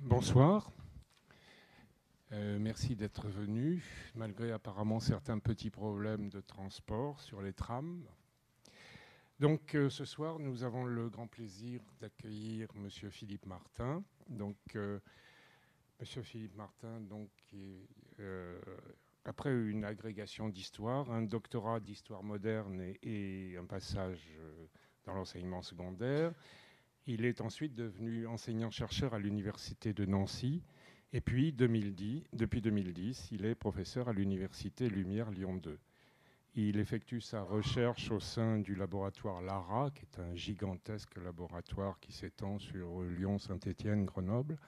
Bonsoir. Merci d'être venu, malgré apparemment certains petits problèmes de transport sur les trams. Donc ce soir, nous avons le grand plaisir d'accueillir Monsieur Philippe Martin. Donc Monsieur Philippe Martin, donc, après une agrégation d'histoire, un doctorat d'histoire moderne et un passage dans l'enseignement secondaire, il est ensuite devenu enseignant-chercheur à l'université de Nancy. Et puis, depuis 2010, il est professeur à l'université Lumière Lyon 2. Il effectue sa recherche au sein du laboratoire LARA, qui est un gigantesque laboratoire qui s'étend sur Lyon, Saint-Étienne, Grenoble.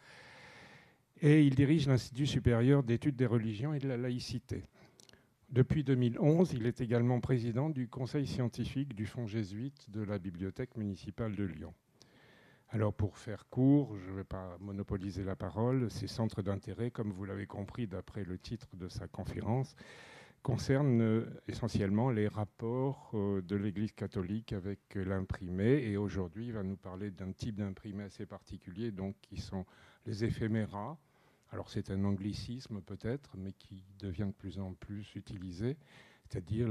Et il dirige l'Institut supérieur d'études des religions et de la laïcité. Depuis 2011, il est également président du conseil scientifique du fonds jésuite de la bibliothèque municipale de Lyon. Alors pour faire court, je ne vais pas monopoliser la parole, ces centres d'intérêt, comme vous l'avez compris d'après le titre de sa conférence, concernent essentiellement les rapports de l'Église catholique avec l'imprimé. Et aujourd'hui, il va nous parler d'un type d'imprimé assez particulier, donc, qui sont les éphéméras. Alors c'est un anglicisme peut-être, mais qui devient de plus en plus utilisé, c'est-à-dire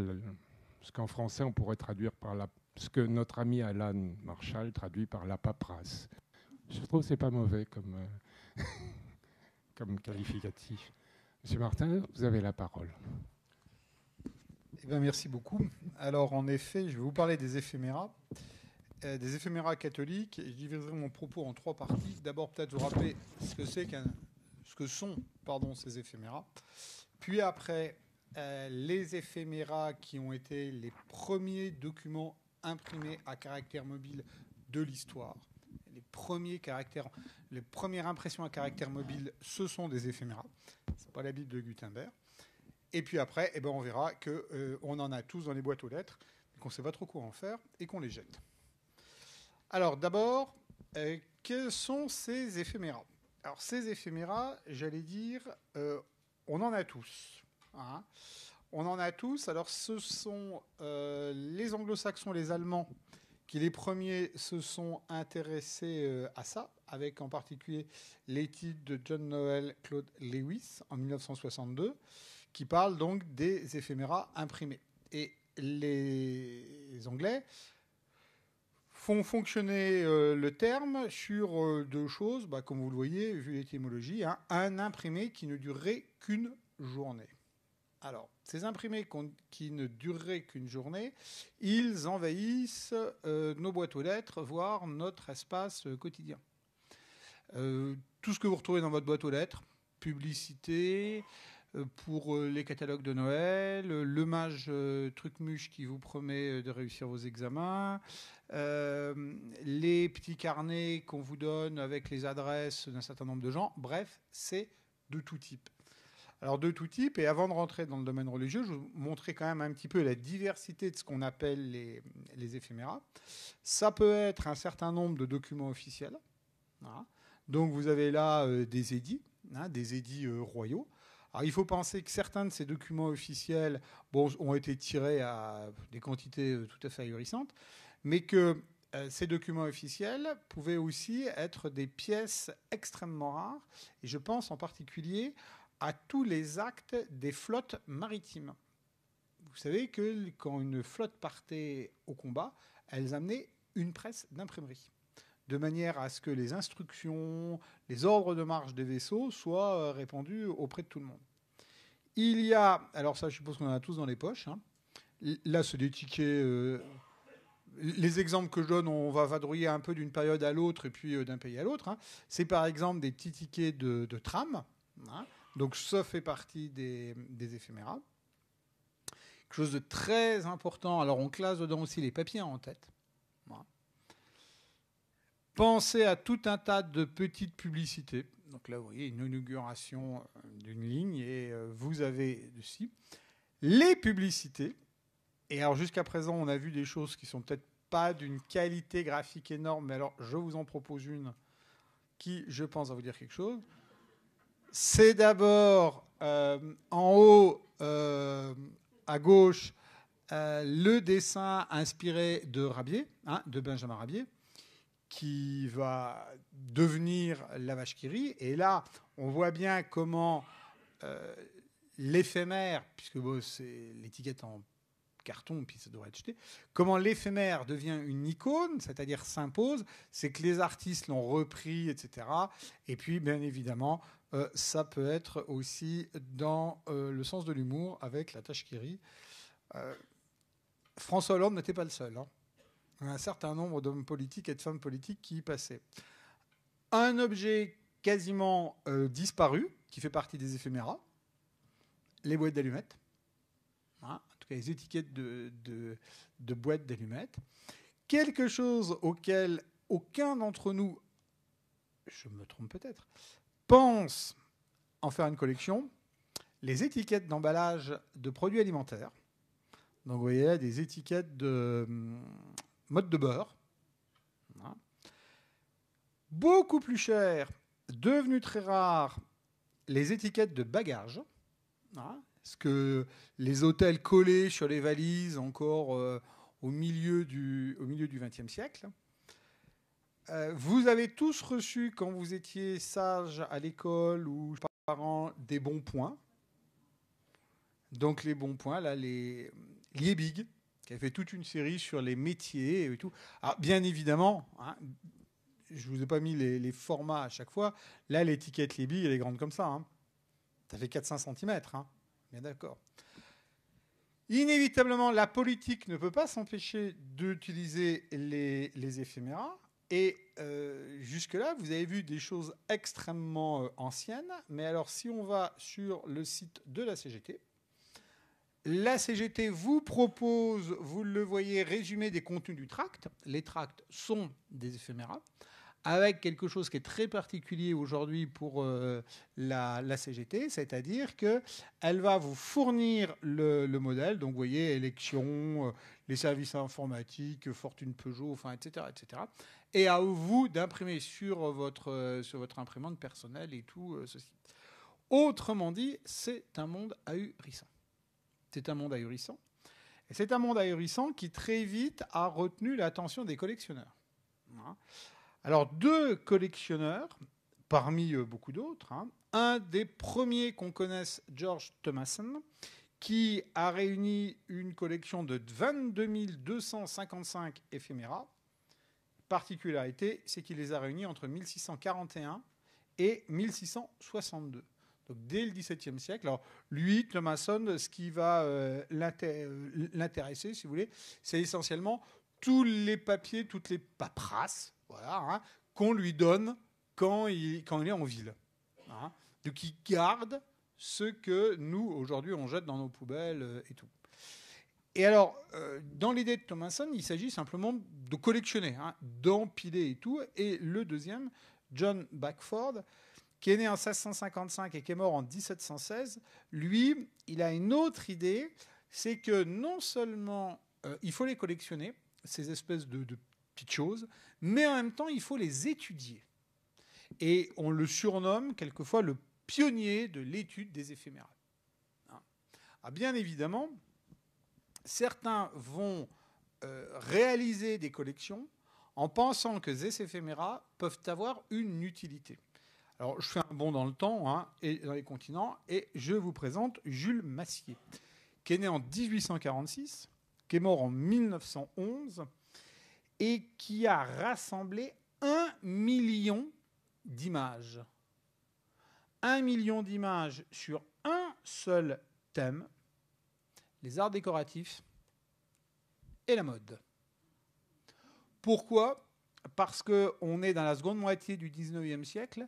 ce qu'en français on pourrait traduire par ce que notre ami Alan Marshall traduit par la paperasse. Je trouve que ce n'est pas mauvais comme qualificatif. Monsieur Martin, vous avez la parole. Eh bien, merci beaucoup. Alors, en effet, je vais vous parler des éphéméras catholiques. Je diviserai mon propos en trois parties. D'abord, peut-être vous rappeler ce que sont ces éphéméras. Puis après, les éphéméras qui ont été les premiers documents imprimés à caractère mobile de l'histoire. Les premières impressions à caractère mobile, ce sont des éphéméras. Ce n'est pas la Bible de Gutenberg. Et puis après, on verra qu'on en a tous dans les boîtes aux lettres, qu'on ne sait pas trop quoi en faire et qu'on les jette. Alors d'abord, quels sont ces éphéméras ? Alors ces éphéméras, j'allais dire, on en a tous. Hein. On en a tous. Alors, ce sont les anglo-saxons, les Allemands, qui les premiers se sont intéressés à ça, avec en particulier l'étude de John Noel Claude Lewis en 1962, qui parle donc des éphéméras imprimés. Et les Anglais font fonctionner le terme sur deux choses, comme vous le voyez, vu l'étymologie, hein, un imprimé qui ne durerait qu'une journée. Alors, ces imprimés qui ne dureraient qu'une journée, ils envahissent nos boîtes aux lettres, voire notre espace quotidien. Tout ce que vous retrouvez dans votre boîte aux lettres, publicité, pour les catalogues de Noël, le mage truc-muche qui vous promet de réussir vos examens, les petits carnets qu'on vous donne avec les adresses d'un certain nombre de gens, bref, c'est de tout type. Alors de tout type, et avant de rentrer dans le domaine religieux, je vais vous montrer quand même un petit peu la diversité de ce qu'on appelle les éphéméras. Ça peut être un certain nombre de documents officiels. Voilà. Donc vous avez là des édits royaux. Alors il faut penser que certains de ces documents officiels ont été tirés à des quantités tout à fait ahurissantes, mais que ces documents officiels pouvaient aussi être des pièces extrêmement rares, et je pense en particulier à tous les actes des flottes maritimes. Vous savez que quand une flotte partait au combat, elles amenaient une presse d'imprimerie, de manière à ce que les instructions, les ordres de marche des vaisseaux soient répandus auprès de tout le monde. Il y a, alors ça je suppose qu'on en a tous dans les poches, hein. Là c'est des tickets, les exemples que je donne, on va vadrouiller un peu d'une période à l'autre et puis d'un pays à l'autre, hein. C'est par exemple des petits tickets de tram, hein. Donc ça fait partie des éphéméras. Quelque chose de très important, alors on classe dedans aussi les papiers en tête. Voilà. Pensez à tout un tas de petites publicités. Donc là, vous voyez une inauguration d'une ligne et vous avez dessus les publicités. Et alors jusqu'à présent, on a vu des choses qui sont peut-être pas d'une qualité graphique énorme, mais alors je vous en propose une qui, je pense, va vous dire quelque chose. C'est d'abord en haut à gauche le dessin inspiré de Rabier, hein, de Benjamin Rabier. qui va devenir la vache qui rit. Et là, on voit bien comment l'éphémère, puisque bon, c'est l'étiquette en carton, puis ça devrait être jeté, comment l'éphémère devient une icône, c'est-à-dire s'impose, c'est que les artistes l'ont repris, etc. Et puis, bien évidemment, ça peut être aussi dans le sens de l'humour avec la tâche qui rit. François Hollande n'était pas le seul. Hein. Il y a un certain nombre d'hommes politiques et de femmes politiques qui y passaient. Un objet quasiment disparu, qui fait partie des éphéméras, les boîtes d'allumettes. Hein, en tout cas, les étiquettes de boîtes d'allumettes. Quelque chose auquel aucun d'entre nous, je me trompe peut-être, pense en faire une collection, les étiquettes d'emballage de produits alimentaires. Donc, vous voyez là des étiquettes de mode de beurre. Hein. Beaucoup plus cher, devenu très rare, les étiquettes de bagages. Hein. Ce que les hôtels collaient sur les valises encore au milieu du XXe siècle. Vous avez tous reçu, quand vous étiez sage à l'école ou parents, des bons points. Donc les bons points, là, les Liebig, qui a fait toute une série sur les métiers et tout. Alors, bien évidemment, hein, je ne vous ai pas mis les formats à chaque fois. Là, l'étiquette Liebig, elle est grande comme ça. Hein. Ça fait 4-5 cm. Hein. Bien d'accord. Inévitablement, la politique ne peut pas s'empêcher d'utiliser les éphéméras. Et jusque-là, vous avez vu des choses extrêmement anciennes. Mais alors, si on va sur le site de la CGT, la CGT vous propose, vous le voyez, résumé des contenus du tract. Les tracts sont des éphéméras, avec quelque chose qui est très particulier aujourd'hui pour la CGT, c'est-à-dire qu'elle va vous fournir le modèle. Donc, vous voyez, élections, les services informatiques, Fortune Peugeot, enfin, etc., etc. Et à vous d'imprimer sur votre imprimante personnelle et tout ceci. Autrement dit, c'est un monde ahurissant. C'est un monde ahurissant. Et c'est un monde ahurissant qui, très vite, a retenu l'attention des collectionneurs. Alors, 2 collectionneurs, parmi beaucoup d'autres. Hein. Un des premiers qu'on connaisse, George Thomason, qui a réuni une collection de 22 255 éphéméras. Particularité, c'est qu'il les a réunis entre 1641 et 1662. Donc, dès le XVIIe siècle. Alors, lui, Thomason, ce qui va l'intéresser, si vous voulez, c'est essentiellement tous les papiers, toutes les paperasses, voilà, hein, qu'on lui donne quand il est en ville. Hein. Donc, il garde ce que nous, aujourd'hui, on jette dans nos poubelles et tout. Et alors, dans l'idée de Thomason, il s'agit simplement de collectionner, hein, d'empiler et tout. Et le deuxième, John Beckford, qui est né en 1655 et qui est mort en 1716, lui, il a une autre idée, c'est que non seulement il faut les collectionner, ces espèces de petites choses, mais en même temps, il faut les étudier. Et on le surnomme quelquefois le pionnier de l'étude des éphéméras. Ah, bien évidemment, certains vont réaliser des collections en pensant que ces éphéméras peuvent avoir une utilité. Alors, je fais un bond dans le temps hein, et dans les continents, et je vous présente Jules Massier, qui est né en 1846, qui est mort en 1911, et qui a rassemblé 1 million d'images. 1 million d'images sur un seul thème, les arts décoratifs et la mode. Pourquoi ? Parce qu'on est dans la seconde moitié du 19e siècle,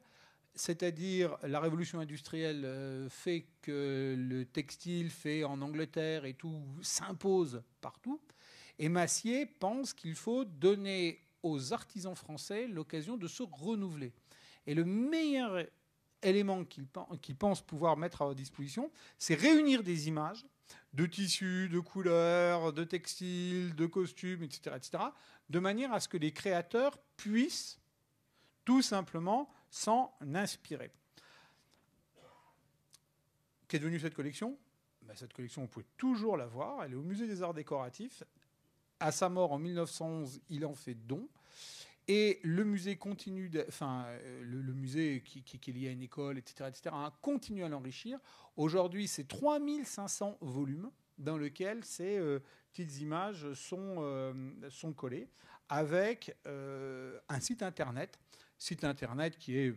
c'est-à-dire la révolution industrielle fait que le textile fait en Angleterre et tout s'impose partout. Et Massier pense qu'il faut donner aux artisans français l'occasion de se renouveler. Et le meilleur élément qu'il pense pouvoir mettre à disposition, c'est réunir des images de tissus, de couleurs, de textiles, de costumes, etc., de manière à ce que les créateurs puissent tout simplement s'en inspirer. Qu'est devenue cette collection ? Cette collection, vous pouvez toujours la voir. Elle est au Musée des Arts Décoratifs. À sa mort en 1911, il en fait don. Et le musée continue, le musée qui est lié à une école, etc., hein, continue à l'enrichir. Aujourd'hui, c'est 3500 volumes dans lesquels ces petites images sont collées, avec un site internet qui est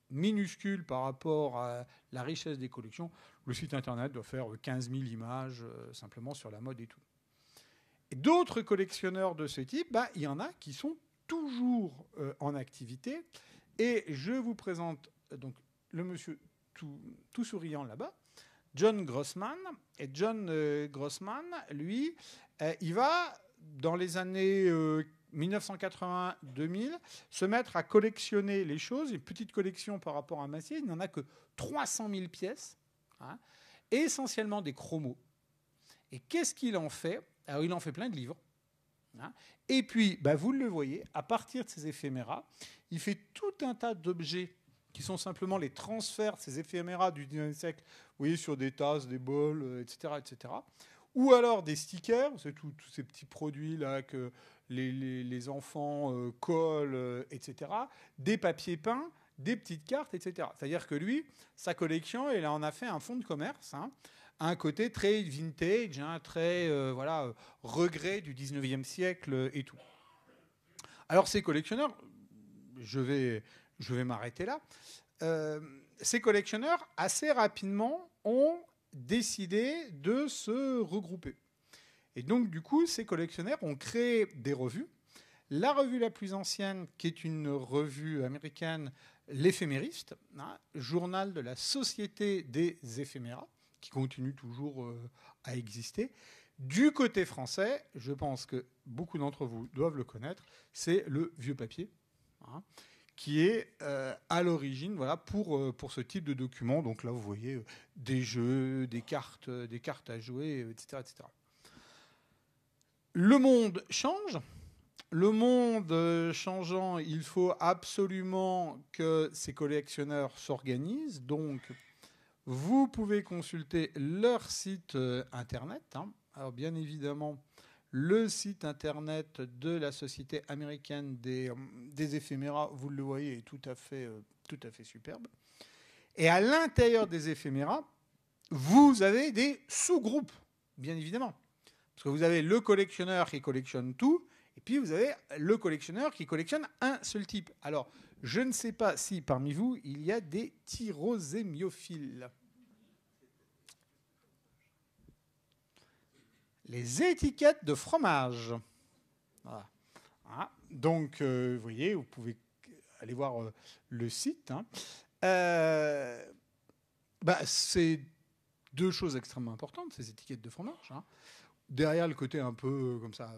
minuscule par rapport à la richesse des collections. Le site internet doit faire 15 000 images simplement sur la mode et tout. Et d'autres collectionneurs de ce type, il y en a qui sont toujours en activité. Et je vous présente donc le monsieur tout souriant là-bas, John Grossman. Et John Grossman, lui, il va, dans les années 1980-2000, se mettre à collectionner les choses. Une petite collection par rapport à Massier, il n'en a que 300 000 pièces, hein, essentiellement des chromos. Et qu'est-ce qu'il en fait? Alors, il en fait plein de livres. Hein. Et puis, vous le voyez, à partir de ces éphéméras, il fait tout un tas d'objets qui sont simplement les transferts de ces éphéméras du 19e siècle, vous voyez, sur des tasses, des bols, etc., etc. Ou alors des stickers, c'est tous ces petits produits-là que les enfants collent, etc. Des papiers peints, des petites cartes, etc. C'est-à-dire que lui, sa collection, il en a fait un fonds de commerce, hein, un côté très vintage, hein, très regret du 19e siècle et tout. Alors ces collectionneurs, je vais m'arrêter là, ces collectionneurs, assez rapidement, ont décidé de se regrouper. Et donc, du coup, ces collectionneurs ont créé des revues. La revue la plus ancienne, qui est une revue américaine, l'Éphémériste, hein, journal de la Société des éphéméras, qui continue toujours à exister. Du côté français, je pense que beaucoup d'entre vous doivent le connaître, c'est le Vieux Papier, hein, qui est à l'origine pour ce type de document. Donc là, vous voyez des jeux, des cartes à jouer, etc., etc. Le monde change. Le monde changeant, il faut absolument que ces collectionneurs s'organisent. Donc, vous pouvez consulter leur site internet. Hein. Alors, bien évidemment, le site internet de la Société américaine des éphéméras, vous le voyez, est tout à fait superbe. Et à l'intérieur des éphéméras, vous avez des sous-groupes, bien évidemment. Parce que vous avez le collectionneur qui collectionne tout, et puis vous avez le collectionneur qui collectionne un seul type. Alors, je ne sais pas si parmi vous, il y a des tyrosémiophiles. Les étiquettes de fromage. Voilà. Ah, donc, vous voyez, vous pouvez aller voir le site. Hein. C'est deux choses extrêmement importantes, ces étiquettes de fromage. Hein. Derrière le côté un peu comme ça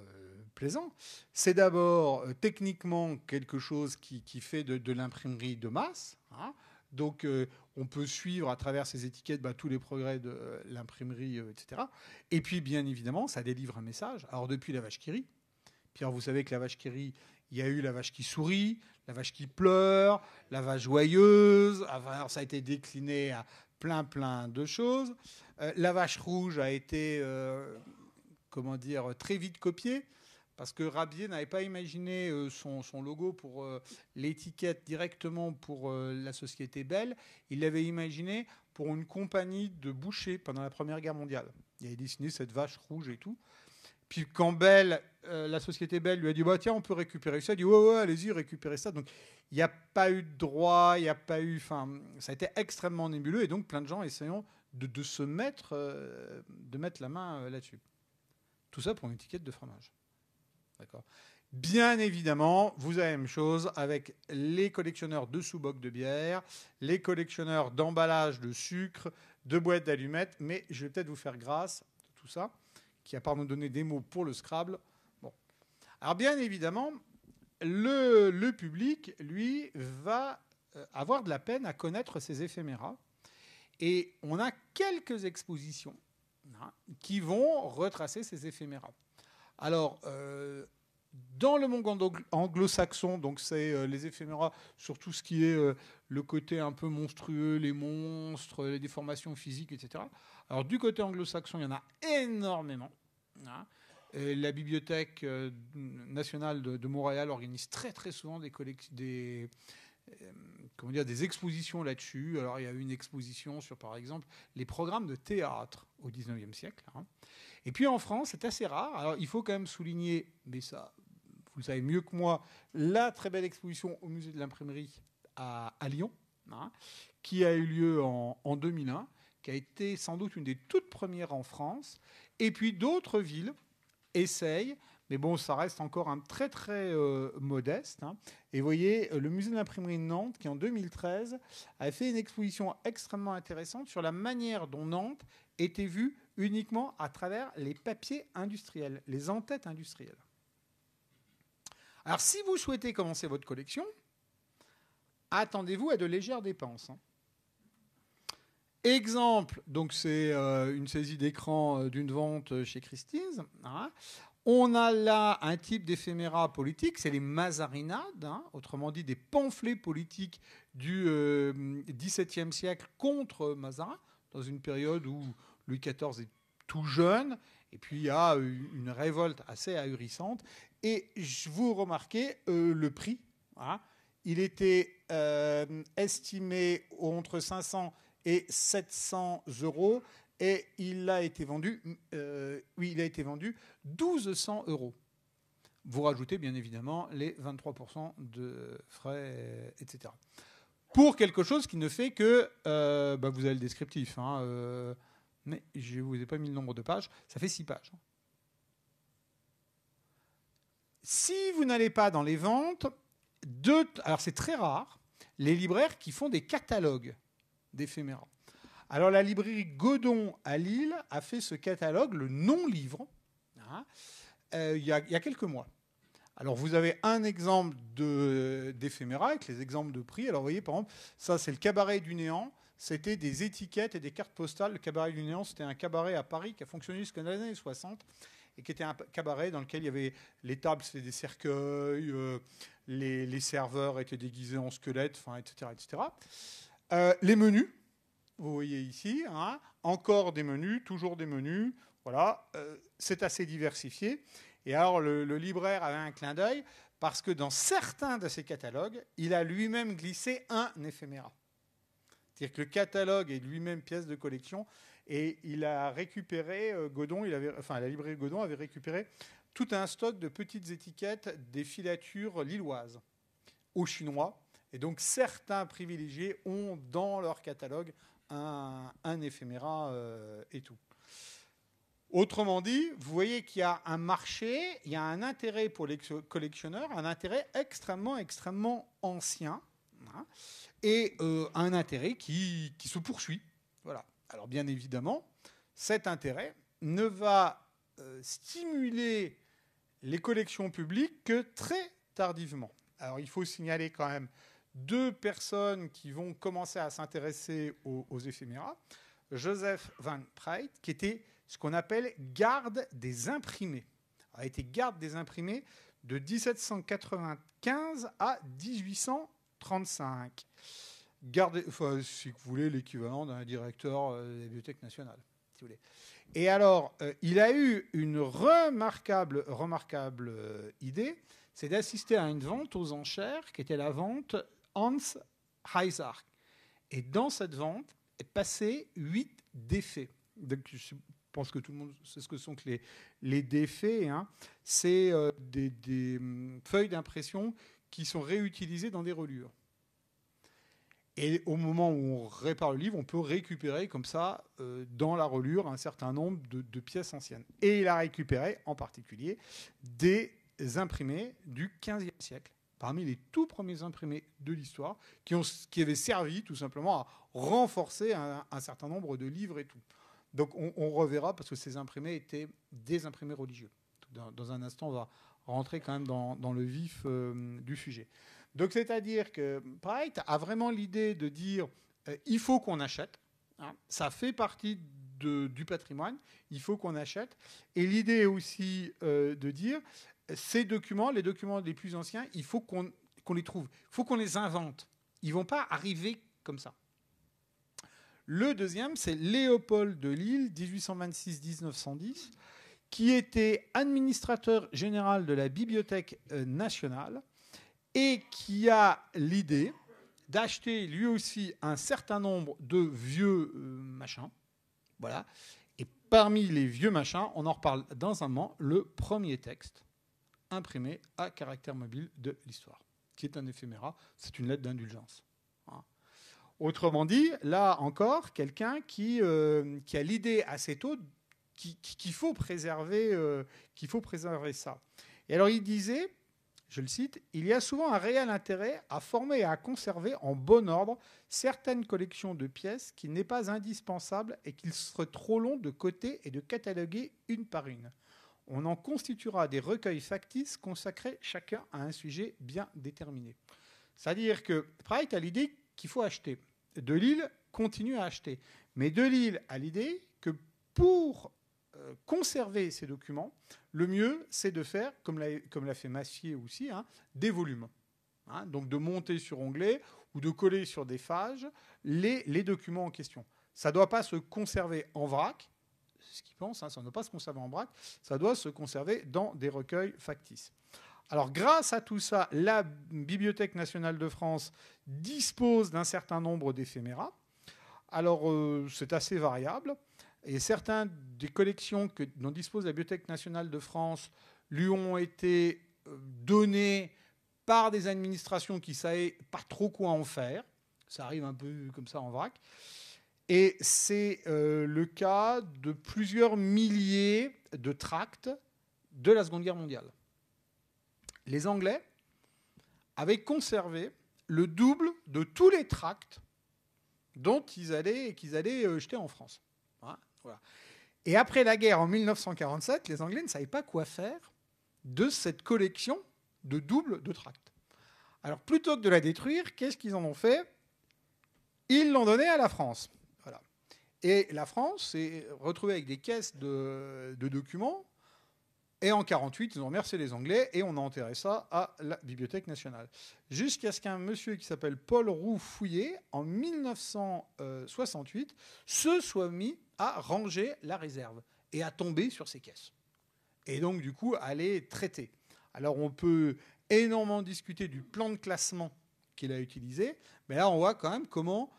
plaisant, c'est d'abord techniquement quelque chose qui fait de l'imprimerie de masse. Hein. Donc, on peut suivre à travers ces étiquettes tous les progrès de l'imprimerie, etc. Et puis, bien évidemment, ça délivre un message. Alors, depuis la vache qui rit, puis alors, vous savez que la vache qui rit, il y a eu la vache qui sourit, la vache qui pleure, la vache joyeuse. Alors, ça a été décliné à plein de choses. La vache rouge a été... très vite copié, parce que Rabier n'avait pas imaginé son logo pour l'étiquette directement pour la société Bell. Il l'avait imaginé pour une compagnie de bouchers pendant la Première Guerre mondiale. Il avait dessiné cette vache rouge et tout. Puis quand Bell, la société Bell lui a dit tiens, on peut récupérer ça, il a dit ouais, allez-y, récupérez ça. Donc il n'y a pas eu de droit, il n'y a pas eu... ça a été extrêmement nébuleux, et donc plein de gens essayant de se mettre, de mettre la main là-dessus. Tout ça pour une étiquette de fromage. D'accord. Bien évidemment, vous avez la même chose avec les collectionneurs de sous-bocs de bière, les collectionneurs d'emballages de sucre, de boîtes d'allumettes, mais je vais peut-être vous faire grâce de tout ça, qui a part nous donner des mots pour le Scrabble. Bon. Alors bien évidemment, le public, lui, va avoir de la peine à connaître ces éphéméras. Et on a quelques expositions qui vont retracer ces éphéméras. Alors, dans le monde anglo-saxon, donc c'est les éphéméras sur tout ce qui est le côté un peu monstrueux, les monstres, les déformations physiques, etc. Alors, du côté anglo-saxon, il y en a énormément. Hein. La Bibliothèque nationale de Montréal organise très très souvent des expositions là-dessus. Alors il y a eu une exposition sur, par exemple, les programmes de théâtre au XIXe siècle. Hein. Et puis en France, c'est assez rare. Alors il faut quand même souligner, mais ça, vous le savez mieux que moi, la très belle exposition au musée de l'imprimerie à Lyon, hein, qui a eu lieu en 2001, qui a été sans doute une des toutes premières en France. Et puis d'autres villes essayent, mais bon, ça reste encore un très très modeste. Hein. Et vous voyez, le musée de l'imprimerie de Nantes, qui en 2013 a fait une exposition extrêmement intéressante sur la manière dont Nantes était vue uniquement à travers les papiers industriels, les en-têtes industrielles. Alors, si vous souhaitez commencer votre collection, attendez-vous à de légères dépenses. Hein. Exemple, donc c'est une saisie d'écran d'une vente chez Christie's. Hein. On a là un type d'éphéméra politique, c'est les mazarinades, hein, autrement dit des pamphlets politiques du XVIIe siècle contre Mazarin, dans une période où Louis XIV est tout jeune, et puis il y a une révolte assez ahurissante. Et vous remarquez le prix. Hein, il était estimé entre 500 et 700 €, et il a été vendu 1200 €. Vous rajoutez bien évidemment les 23% de frais, etc. Pour quelque chose qui ne fait que, vous avez le descriptif, hein, mais je ne vous ai pas mis le nombre de pages, ça fait 6 pages. Si vous n'allez pas dans les ventes, alors c'est très rare, les libraires qui font des catalogues d'éphéméra. Alors la librairie Godon à Lille a fait ce catalogue, le non-livre, hein, il y a quelques mois. Alors vous avez un exemple d'éphéméra avec les exemples de prix. Alors vous voyez, par exemple, ça c'est le cabaret du néant. C'était des étiquettes et des cartes postales. Le cabaret du néant, c'était un cabaret à Paris qui a fonctionné jusqu'aux années 60 et qui était un cabaret dans lequel il y avait les tables, c'était des cercueils, les serveurs étaient déguisés en squelettes, etc. etc. Les menus, vous voyez ici, hein, encore des menus, toujours des menus. Voilà, c'est assez diversifié. Et alors, le libraire avait un clin d'œil parce que dans certains de ses catalogues, il a lui-même glissé un éphéméra. C'est-à-dire que le catalogue est lui-même pièce de collection et il a récupéré, la librairie Godon avait récupéré tout un stock de petites étiquettes des filatures lilloises aux Chinois. Et donc, certains privilégiés ont dans leur catalogue un éphéméra et tout. Autrement dit, vous voyez qu'il y a un marché, il y a un intérêt pour les collectionneurs, un intérêt extrêmement, extrêmement ancien, hein, et un intérêt qui se poursuit. Voilà. Alors bien évidemment, cet intérêt ne va stimuler les collections publiques que très tardivement. Alors il faut signaler quand même 2 personnes qui vont commencer à s'intéresser aux éphéméras. Joseph Van Praet, qui était ce qu'on appelle garde des imprimés. Il a été garde des imprimés de 1795 à 1835. Si vous voulez, l'équivalent d'un directeur de la Bibliothèque nationale. Si vous voulez. Et alors, il a eu une remarquable idée, c'est d'assister à une vente aux enchères, qui était la vente Hans Heisark. Et dans cette vente est passé 8 défaits. Donc, je pense que tout le monde sait ce que sont que les défaits. Hein. C'est des feuilles d'impression qui sont réutilisées dans des reliures. Et au moment où on répare le livre, on peut récupérer comme ça, dans la reliure, un certain nombre de pièces anciennes. Et il a récupéré, en particulier, des imprimés du XVe siècle, parmi les tout premiers imprimés de l'histoire, qui avaient servi tout simplement à renforcer un certain nombre de livres et tout. Donc on reverra, parce que ces imprimés étaient des imprimés religieux. Dans un instant, on va rentrer quand même dans le vif du sujet. Donc c'est-à-dire que Praet a vraiment l'idée de dire il faut qu'on achète. Hein, ça fait partie du patrimoine, il faut qu'on achète. Et l'idée est aussi de dire ces documents, les documents les plus anciens, il faut qu'on les trouve, il faut qu'on les invente. Ils ne vont pas arriver comme ça. Le deuxième, c'est Léopold de Lille, 1826-1910, qui était administrateur général de la Bibliothèque nationale et qui a l'idée d'acheter lui aussi un certain nombre de vieux machins. Voilà. Et parmi les vieux machins, on en reparle dans un moment, le premier texte imprimé à caractère mobile de l'histoire, qui est un éphéméra, c'est une lettre d'indulgence. Autrement dit, là encore, quelqu'un qui a l'idée assez tôt qu'il faut préserver ça. Et alors il disait, je le cite, « Il y a souvent un réel intérêt à former et à conserver en bon ordre certaines collections de pièces qui n'est pas indispensable et qu'il serait trop long de coter et de cataloguer une par une. On en constituera des recueils factices consacrés chacun à un sujet bien déterminé. » C'est-à-dire que Pratt a l'idée qu'il faut acheter. Delille continue à acheter. Mais Delille a l'idée que pour conserver ces documents, le mieux, c'est de faire, comme l'a fait Massier aussi, des volumes. Donc de monter sur onglet ou de coller sur des pages les documents en question. Ça ne doit pas se conserver en vrac, ce qu'ils pensent, ça ne doit pas se conserver en vrac, ça doit se conserver dans des recueils factices. Alors, grâce à tout ça, la Bibliothèque nationale de France dispose d'un certain nombre d'éphéméras. Alors, c'est assez variable. Et certaines des collections dont dispose la Bibliothèque nationale de France lui ont été données par des administrations qui ne savaient pas trop quoi en faire. Ça arrive un peu comme ça en vrac. Et c'est le cas de plusieurs milliers de tracts de la Seconde Guerre mondiale. Les Anglais avaient conservé le double de tous les tracts qu'ils allaient jeter en France. Voilà. Et après la guerre en 1947, les Anglais ne savaient pas quoi faire de cette collection de double de tracts. Alors plutôt que de la détruire, qu'est-ce qu'ils en ont fait ? Ils l'ont donnée à la France. Voilà. Et la France s'est retrouvée avec des caisses de documents. Et en 1948, ils ont remercié les Anglais et on a enterré ça à la Bibliothèque nationale. Jusqu'à ce qu'un monsieur qui s'appelle Paul Roux Fouillé, en 1968, se soit mis à ranger la réserve et à tomber sur ces caisses. Et donc, du coup, à les traiter. Alors, on peut énormément discuter du plan de classement qu'il a utilisé, mais là, on voit quand même comment,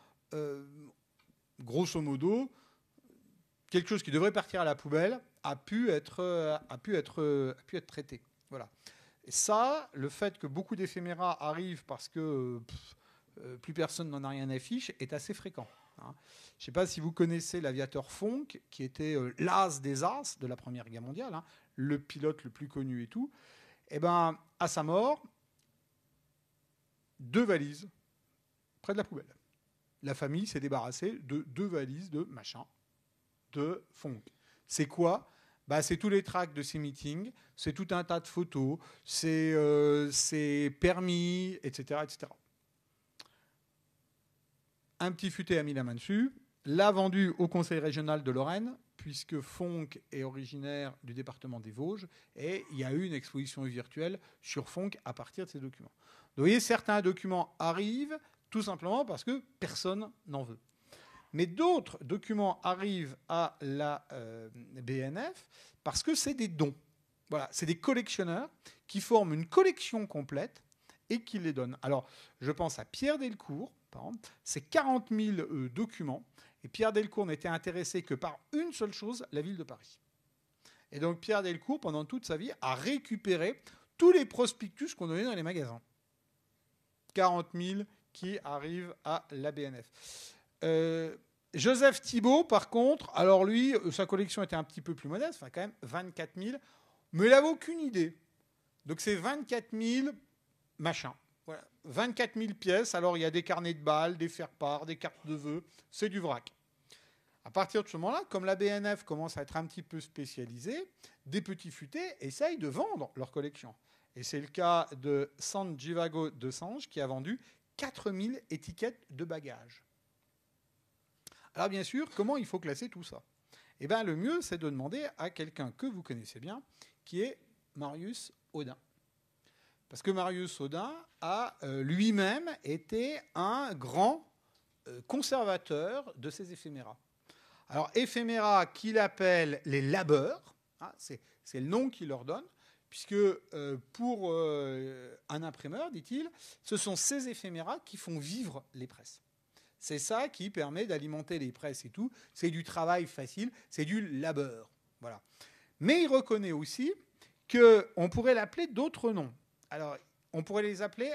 grosso modo, quelque chose qui devrait partir à la poubelle a pu être traité. Voilà. Et ça, le fait que beaucoup d'éphéméras arrivent parce que plus personne n'en a rien à fiche, est assez fréquent. Je ne sais pas si vous connaissez l'aviateur Fonck, qui était l'as des as de la Première Guerre mondiale, le pilote le plus connu et tout. Eh ben, à sa mort, 2 valises près de la poubelle. La famille s'est débarrassée de 2 valises de machin de Fonck. C'est quoi ? C'est tous les tracts de ces meetings, c'est tout un tas de photos, c'est permis, etc., etc. Un petit futé a mis la main dessus, l'a vendu au Conseil régional de Lorraine, puisque Fonck est originaire du département des Vosges, et il y a eu une exposition virtuelle sur Fonck à partir de ces documents. Donc, vous voyez, certains documents arrivent tout simplement parce que personne n'en veut. Mais d'autres documents arrivent à la BNF parce que c'est des dons. Voilà, c'est des collectionneurs qui forment une collection complète et qui les donnent. Alors, je pense à Pierre Delcourt, par exemple, c'est 40 000 documents. Et Pierre Delcourt n'était intéressé que par une seule chose, la ville de Paris. Et donc, Pierre Delcourt, pendant toute sa vie, a récupéré tous les prospectus qu'on donnait dans les magasins. 40 000 qui arrivent à la BNF. Joseph Thibault, par contre, alors lui, sa collection était un petit peu plus modeste, enfin quand même 24 000, mais il n'avait aucune idée. Donc c'est 24 000 machins. Voilà. 24 000 pièces, alors il y a des carnets de balles, des faire-part, des cartes de vœux, c'est du vrac. À partir de ce moment-là, comme la BNF commence à être un petit peu spécialisée, des petits futés essayent de vendre leur collection. Et c'est le cas de San Givago de Sange qui a vendu 4000 étiquettes de bagages. Alors bien sûr, comment il faut classer tout ça ? Eh bien, le mieux, c'est de demander à quelqu'un que vous connaissez bien, qui est Marius Audin. Parce que Marius Audin a lui-même été un grand conservateur de ces éphéméras. Alors, éphéméras qu'il appelle les labeurs, Hein, c'est le nom qu'il leur donne, puisque pour un imprimeur, dit-il, ce sont ces éphéméras qui font vivre les presses. C'est ça qui permet d'alimenter les presses et tout. C'est du travail facile, c'est du labeur. Voilà. Mais il reconnaît aussi qu'on pourrait l'appeler d'autres noms. Alors, on pourrait les appeler...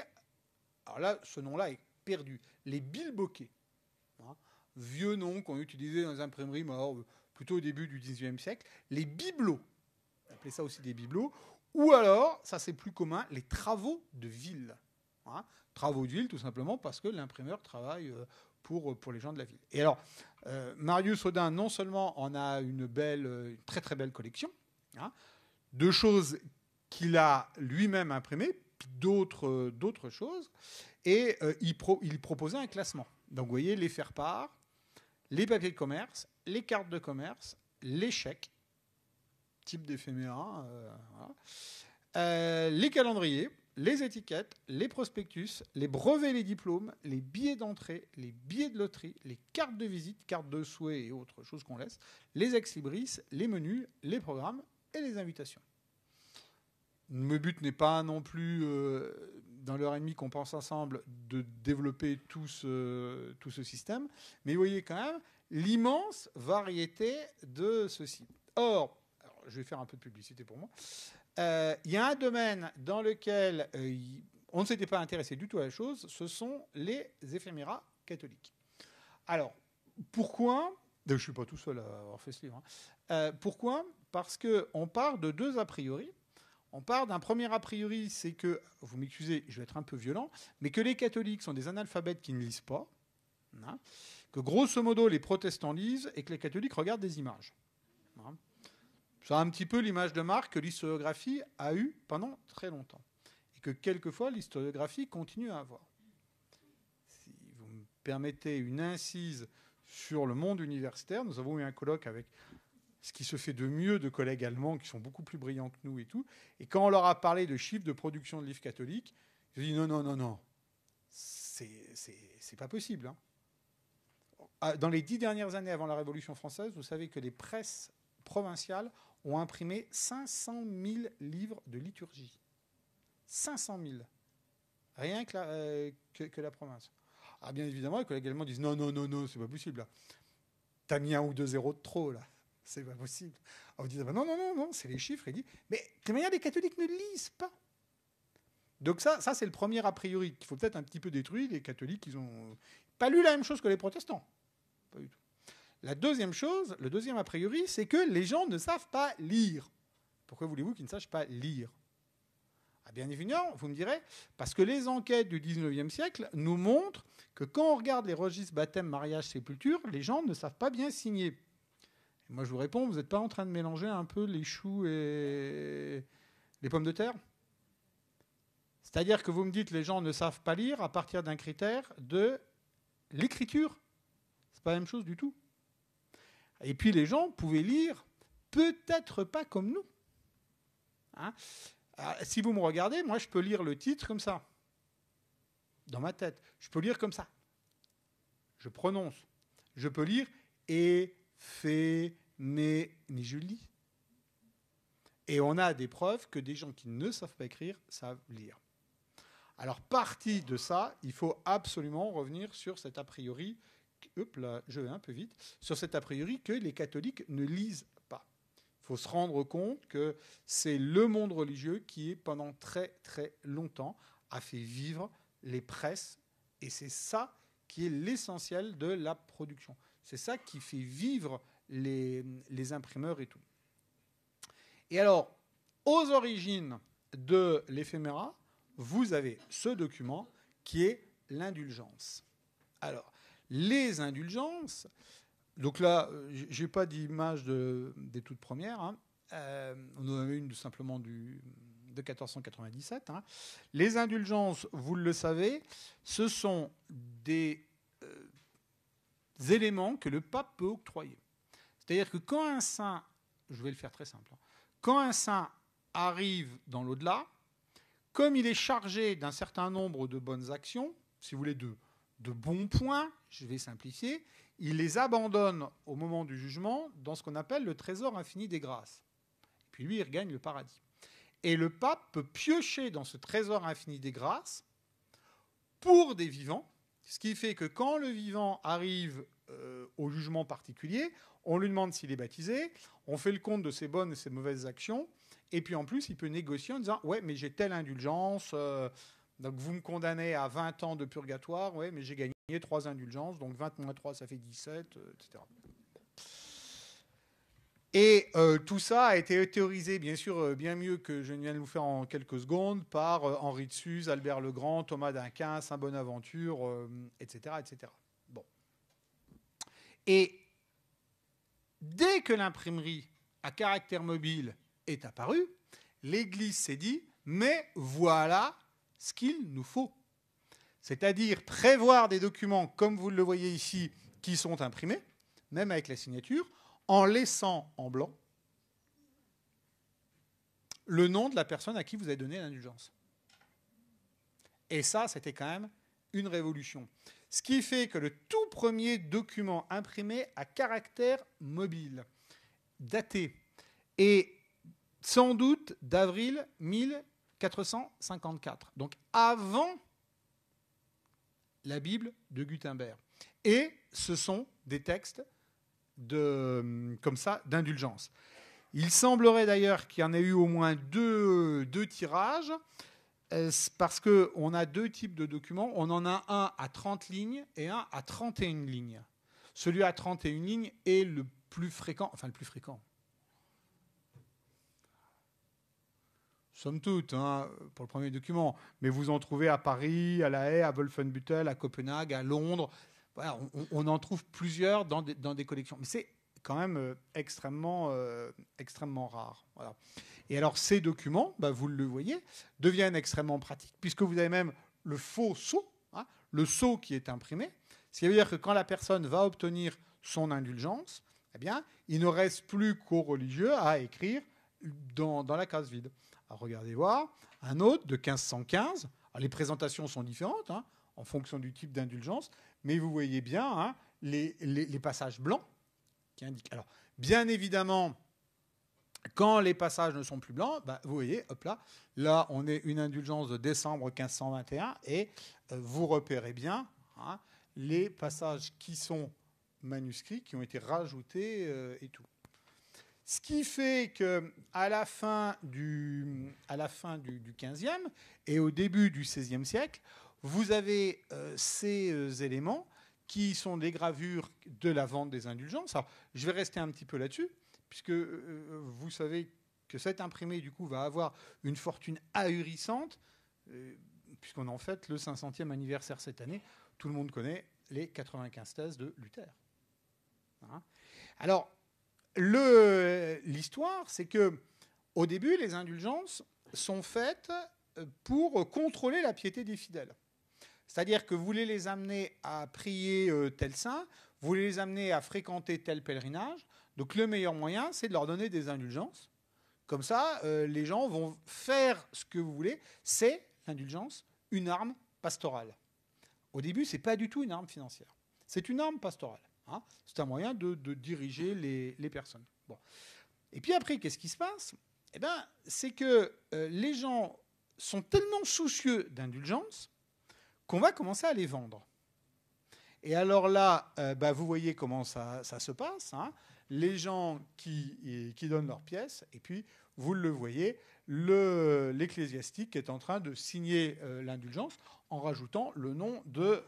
Alors là, ce nom-là est perdu. Les bilboquets. Hein, vieux nom qu'on utilisait dans les imprimeries, plutôt au début du XIXe siècle. Les bibelots. On appelait ça aussi des bibelots. Ou alors, ça c'est plus commun, les travaux de ville. Hein, travaux de ville, tout simplement parce que l'imprimeur travaille... pour les gens de la ville. Et alors, Marius Audin, non seulement en a une très très belle collection, hein, de choses qu'il a lui-même imprimées, puis d'autres choses, et il proposait un classement. Donc vous voyez, les faire-part, les papiers de commerce, les cartes de commerce, les chèques, type d'éphéméra, voilà, les calendriers, les étiquettes, les prospectus, les brevets et les diplômes, les billets d'entrée, les billets de loterie, les cartes de visite, cartes de souhait et autres choses qu'on laisse, les ex-libris, les menus, les programmes et les invitations. Le but n'est pas non plus, dans l'heure et demie qu'on pense ensemble, de développer tout ce système, mais vous voyez quand même l'immense variété de ceci. Or, alors, je vais faire un peu de publicité pour moi. Il y a un domaine dans lequel on ne s'était pas intéressé du tout à la chose, ce sont les éphéméras catholiques. Alors, pourquoi ? Je ne suis pas tout seul à avoir fait ce livre. Pourquoi ? Parce qu'on part de deux a priori. On part d'un premier a priori, c'est que, vous m'excusez, je vais être un peu violent, mais que les catholiques sont des analphabètes qui ne lisent pas, hein, que grosso modo les protestants lisent et que les catholiques regardent des images. Hein. C'est un petit peu l'image de marque que l'historiographie a eue pendant très longtemps. Et que quelquefois, l'historiographie continue à avoir. Si vous me permettez une incise sur le monde universitaire, nous avons eu un colloque avec ce qui se fait de mieux de collègues allemands qui sont beaucoup plus brillants que nous et tout. Et quand on leur a parlé de chiffres de production de livres catholiques, ils ont dit non. C'est pas possible. Hein. Dans les 10 dernières années avant la Révolution française, vous savez que les presses provinciales ont imprimé 500 000 livres de liturgie. 500 000. Rien que la province. Ah, bien évidemment, les collègues allemands disent non, c'est pas possible. Là. T'as mis 1 ou 2 zéros de trop, là. C'est pas possible. Alors, vous dites non, c'est les chiffres. Il dit, mais de toute manière, les catholiques ne lisent pas. Donc ça c'est le premier a priori qu'il faut peut-être un petit peu détruire. Les catholiques, ils ont pas lu la même chose que les protestants. Pas du tout. La deuxième chose, le deuxième a priori, c'est que les gens ne savent pas lire. Pourquoi voulez-vous qu'ils ne sachent pas lire ? Ah, bien évidemment, vous me direz, parce que les enquêtes du 19e siècle nous montrent que quand on regarde les registres baptême, mariage, sépulture, les gens ne savent pas bien signer. Et moi, je vous réponds, vous n'êtes pas en train de mélanger un peu les choux et les pommes de terre ? C'est-à-dire que vous me dites les gens ne savent pas lire à partir d'un critère de l'écriture. C'est pas la même chose du tout. Et puis les gens pouvaient lire, peut-être pas comme nous. Hein ? Alors, si vous me regardez, moi je peux lire le titre comme ça, dans ma tête. Je peux lire comme ça. Je prononce. Je peux lire mais je lis. Et on a des preuves que des gens qui ne savent pas écrire savent lire. Alors, parti de ça, il faut absolument revenir sur cet a priori. Hop là, je vais un peu vite. Sur cet a priori que les catholiques ne lisent pas. Il faut se rendre compte que c'est le monde religieux qui, pendant très très longtemps, a fait vivre les presses. Et c'est ça qui est l'essentiel de la production. C'est ça qui fait vivre les imprimeurs et tout. Et alors, aux origines de l'éphéméra, vous avez ce document qui est l'indulgence. Alors, les indulgences, donc là, je n'ai pas d'image des toutes premières. Hein. On en avait une simplement de 1497. Hein. Les indulgences, vous le savez, ce sont des éléments que le pape peut octroyer. C'est-à-dire que quand un saint, je vais le faire très simple, hein, quand un saint arrive dans l'au-delà, comme il est chargé d'un certain nombre de bonnes actions, si vous voulez, de bons points, je vais simplifier, il les abandonne au moment du jugement dans ce qu'on appelle le trésor infini des grâces. puis lui, il regagne le paradis. Et le pape peut piocher dans ce trésor infini des grâces pour des vivants, ce qui fait que quand le vivant arrive au jugement particulier, on lui demande s'il est baptisé, on fait le compte de ses bonnes et ses mauvaises actions, et puis en plus, il peut négocier en disant « Ouais, mais j'ai telle indulgence, donc vous me condamnez à 20 ans de purgatoire, ouais, mais j'ai gagné 3 indulgences, donc 20 moins 3, ça fait 17, etc. » Et tout ça a été théorisé, bien sûr, bien mieux que je viens de vous faire en quelques secondes, par Henri de Suse, Albert le Grand, Thomas d'Aquin, Saint Bonaventure, etc., etc. Bon. Et dès que l'imprimerie à caractère mobile est apparue, l'Église s'est dit « mais voilà ce qu'il nous faut ». C'est-à-dire prévoir des documents, comme vous le voyez ici, qui sont imprimés, même avec la signature, en laissant en blanc le nom de la personne à qui vous avez donné l'indulgence. Et ça, c'était quand même une révolution. Ce qui fait que le tout premier document imprimé à caractère mobile, daté, est sans doute d'avril 1454, donc avant la Bible de Gutenberg. Et ce sont des textes comme ça, d'indulgence. Il semblerait d'ailleurs qu'il y en ait eu au moins deux tirages, parce qu'on a 2 types de documents. On en a un à 30 lignes et un à 31 lignes. Celui à 31 lignes est le plus fréquent, enfin le plus fréquent. Somme toute, hein, pour le premier document. Mais vous en trouvez à Paris, à La Haye, à Wolfenbüttel, à Copenhague, à Londres. Voilà, on en trouve plusieurs dans des collections. Mais c'est quand même extrêmement rare. Voilà. Et alors, ces documents, vous le voyez, deviennent extrêmement pratiques, puisque vous avez même le faux sceau, hein, le sceau qui est imprimé. Ce qui veut dire que quand la personne va obtenir son indulgence, eh bien, il ne reste plus qu'aux religieux à écrire dans la case vide. Alors, regardez voir, un autre de 1515. Alors, les présentations sont différentes, hein, en fonction du type d'indulgence, mais vous voyez bien, hein, les passages blancs qui indiquent. Alors, bien évidemment, quand les passages ne sont plus blancs, vous voyez, hop là, on est une indulgence de décembre 1521, et vous repérez bien, hein, les passages qui sont manuscrits, qui ont été rajoutés et tout. Ce qui fait qu'à la fin du XVe et au début du XVIe siècle, vous avez ces éléments qui sont des gravures de la vente des indulgences. Alors, je vais rester un petit peu là-dessus, puisque vous savez que cet imprimé, du coup, va avoir une fortune ahurissante, puisqu'on en fête le 500e anniversaire cette année. Tout le monde connaît les 95 thèses de Luther. Hein ? Alors, l'histoire, c'est que au début, les indulgences sont faites pour contrôler la piété des fidèles. C'est-à-dire que vous voulez les amener à prier tel saint, vous voulez les amener à fréquenter tel pèlerinage. Donc le meilleur moyen, c'est de leur donner des indulgences. Comme ça, les gens vont faire ce que vous voulez. C'est l'indulgence, une arme pastorale. Au début, ce n'est pas du tout une arme financière. C'est une arme pastorale. Hein. C'est un moyen de diriger les personnes. Bon. Et puis après, qu'est-ce qui se passe ? Eh bien, c'est que les gens sont tellement soucieux d'indulgence qu'on va commencer à les vendre. Et alors là, vous voyez comment ça se passe. Hein. Les gens qui donnent leurs pièces, et puis, vous le voyez, l'ecclésiastique est en train de signer l'indulgence en rajoutant le nom de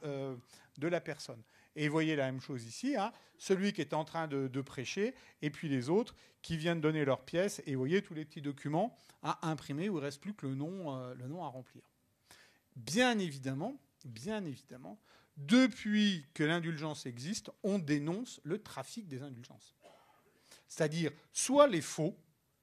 la personne. Et vous voyez la même chose ici, hein, celui qui est en train de prêcher, et puis les autres qui viennent donner leurs pièces. Et vous voyez tous les petits documents à imprimer où il ne reste plus que le nom à remplir. Bien évidemment, depuis que l'indulgence existe, on dénonce le trafic des indulgences. C'est-à-dire soit les faux,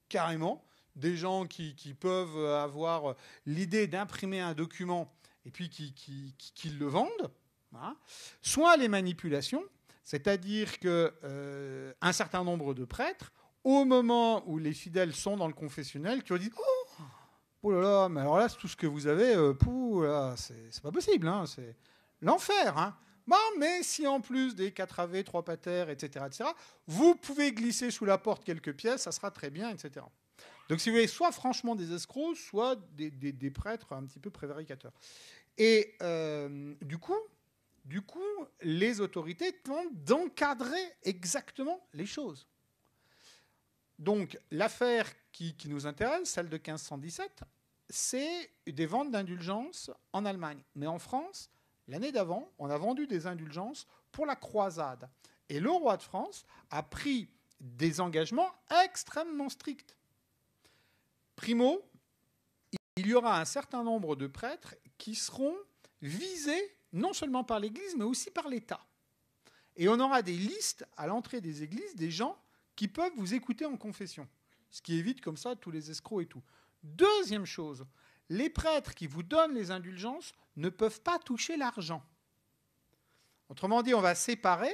carrément, des gens qui peuvent avoir l'idée d'imprimer un document et puis qui le vendent, hein, soit les manipulations, c'est-à-dire qu'un certain nombre de prêtres, au moment où les fidèles sont dans le confessionnel, qui ont dit « Oh là là, mais alors là, tout ce que vous avez, c'est pas possible, hein, c'est l'enfer. Hein. Bon, mais si en plus des 4 Ave, 3 Pater, etc., vous pouvez glisser sous la porte quelques pièces, ça sera très bien, etc. » Donc, si vous voulez, soit franchement des escrocs, soit des prêtres un petit peu prévaricateurs. Et du coup, les autorités tentent d'encadrer exactement les choses. Donc, l'affaire qui nous intéresse, celle de 1517, c'est des ventes d'indulgences en Allemagne. Mais en France, l'année d'avant, on a vendu des indulgences pour la croisade. Et le roi de France a pris des engagements extrêmement stricts. Primo, il y aura un certain nombre de prêtres qui seront visés non seulement par l'Église, mais aussi par l'État. Et on aura des listes à l'entrée des églises, des gens qui peuvent vous écouter en confession. Ce qui évite comme ça tous les escrocs et tout. Deuxième chose, les prêtres qui vous donnent les indulgences ne peuvent pas toucher l'argent. Autrement dit, on va séparer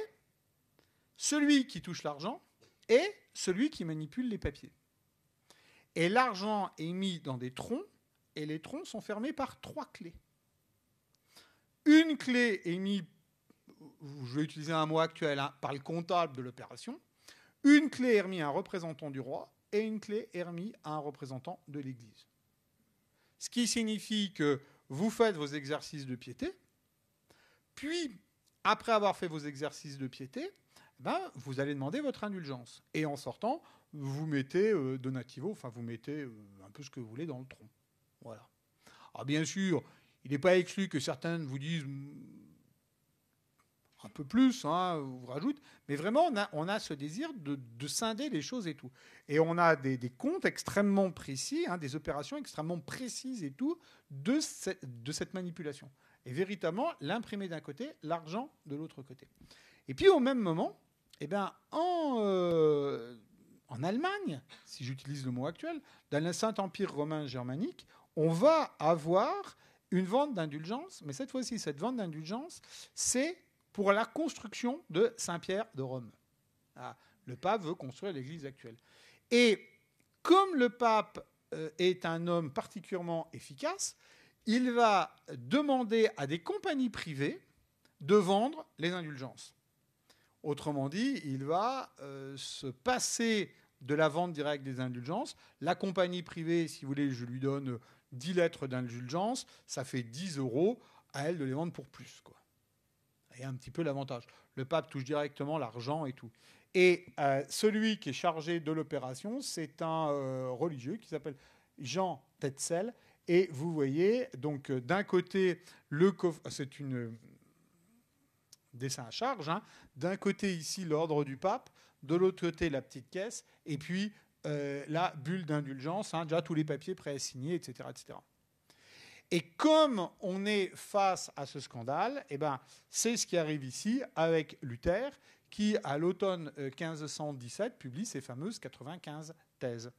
celui qui touche l'argent et celui qui manipule les papiers. Et l'argent est mis dans des troncs, et les troncs sont fermés par 3 clés. Une clé est mise, je vais utiliser un mot actuel, hein, par le comptable de l'opération. Une clé est remise à un représentant du roi, et une clé est remise à un représentant de l'Église. Ce qui signifie que vous faites vos exercices de piété, puis, après avoir fait vos exercices de piété, vous allez demander votre indulgence. Et en sortant, vous mettez donativo, enfin vous mettez un peu ce que vous voulez dans le tronc. Voilà. Alors bien sûr, il n'est pas exclu que certains vous disent un peu plus, hein, vous rajoutent, mais vraiment on a ce désir de scinder les choses et tout. Et on a des comptes extrêmement précis, hein, des opérations extrêmement précises et tout de cette manipulation. Et véritablement, l'imprimé d'un côté, l'argent de l'autre côté. Et puis au même moment, en Allemagne, si j'utilise le mot actuel, dans le Saint-Empire romain germanique, on va avoir une vente d'indulgence, mais cette fois-ci, cette vente d'indulgence, c'est pour la construction de Saint-Pierre de Rome. Ah, le pape veut construire l'église actuelle. Et comme le pape est un homme particulièrement efficace, il va demander à des compagnies privées de vendre les indulgences. Autrement dit, il va se passer de la vente directe des indulgences. La compagnie privée, si vous voulez, je lui donne 10 lettres d'indulgence, ça fait 10 €, à elle de les vendre pour plus, quoi. Il y a un petit peu l'avantage. Le pape touche directement l'argent et tout. Et celui qui est chargé de l'opération, c'est un religieux qui s'appelle Jean Tetzel. Et vous voyez, donc d'un côté, c'est une dessin à charge, hein. D'un côté ici l'ordre du pape, de l'autre côté la petite caisse, et puis la bulle d'indulgence, hein, déjà tous les papiers prêts à signer, etc., etc. Et comme on est face à ce scandale, c'est ce qui arrive ici avec Luther, qui à l'automne 1517 publie ses fameuses 95 thèses.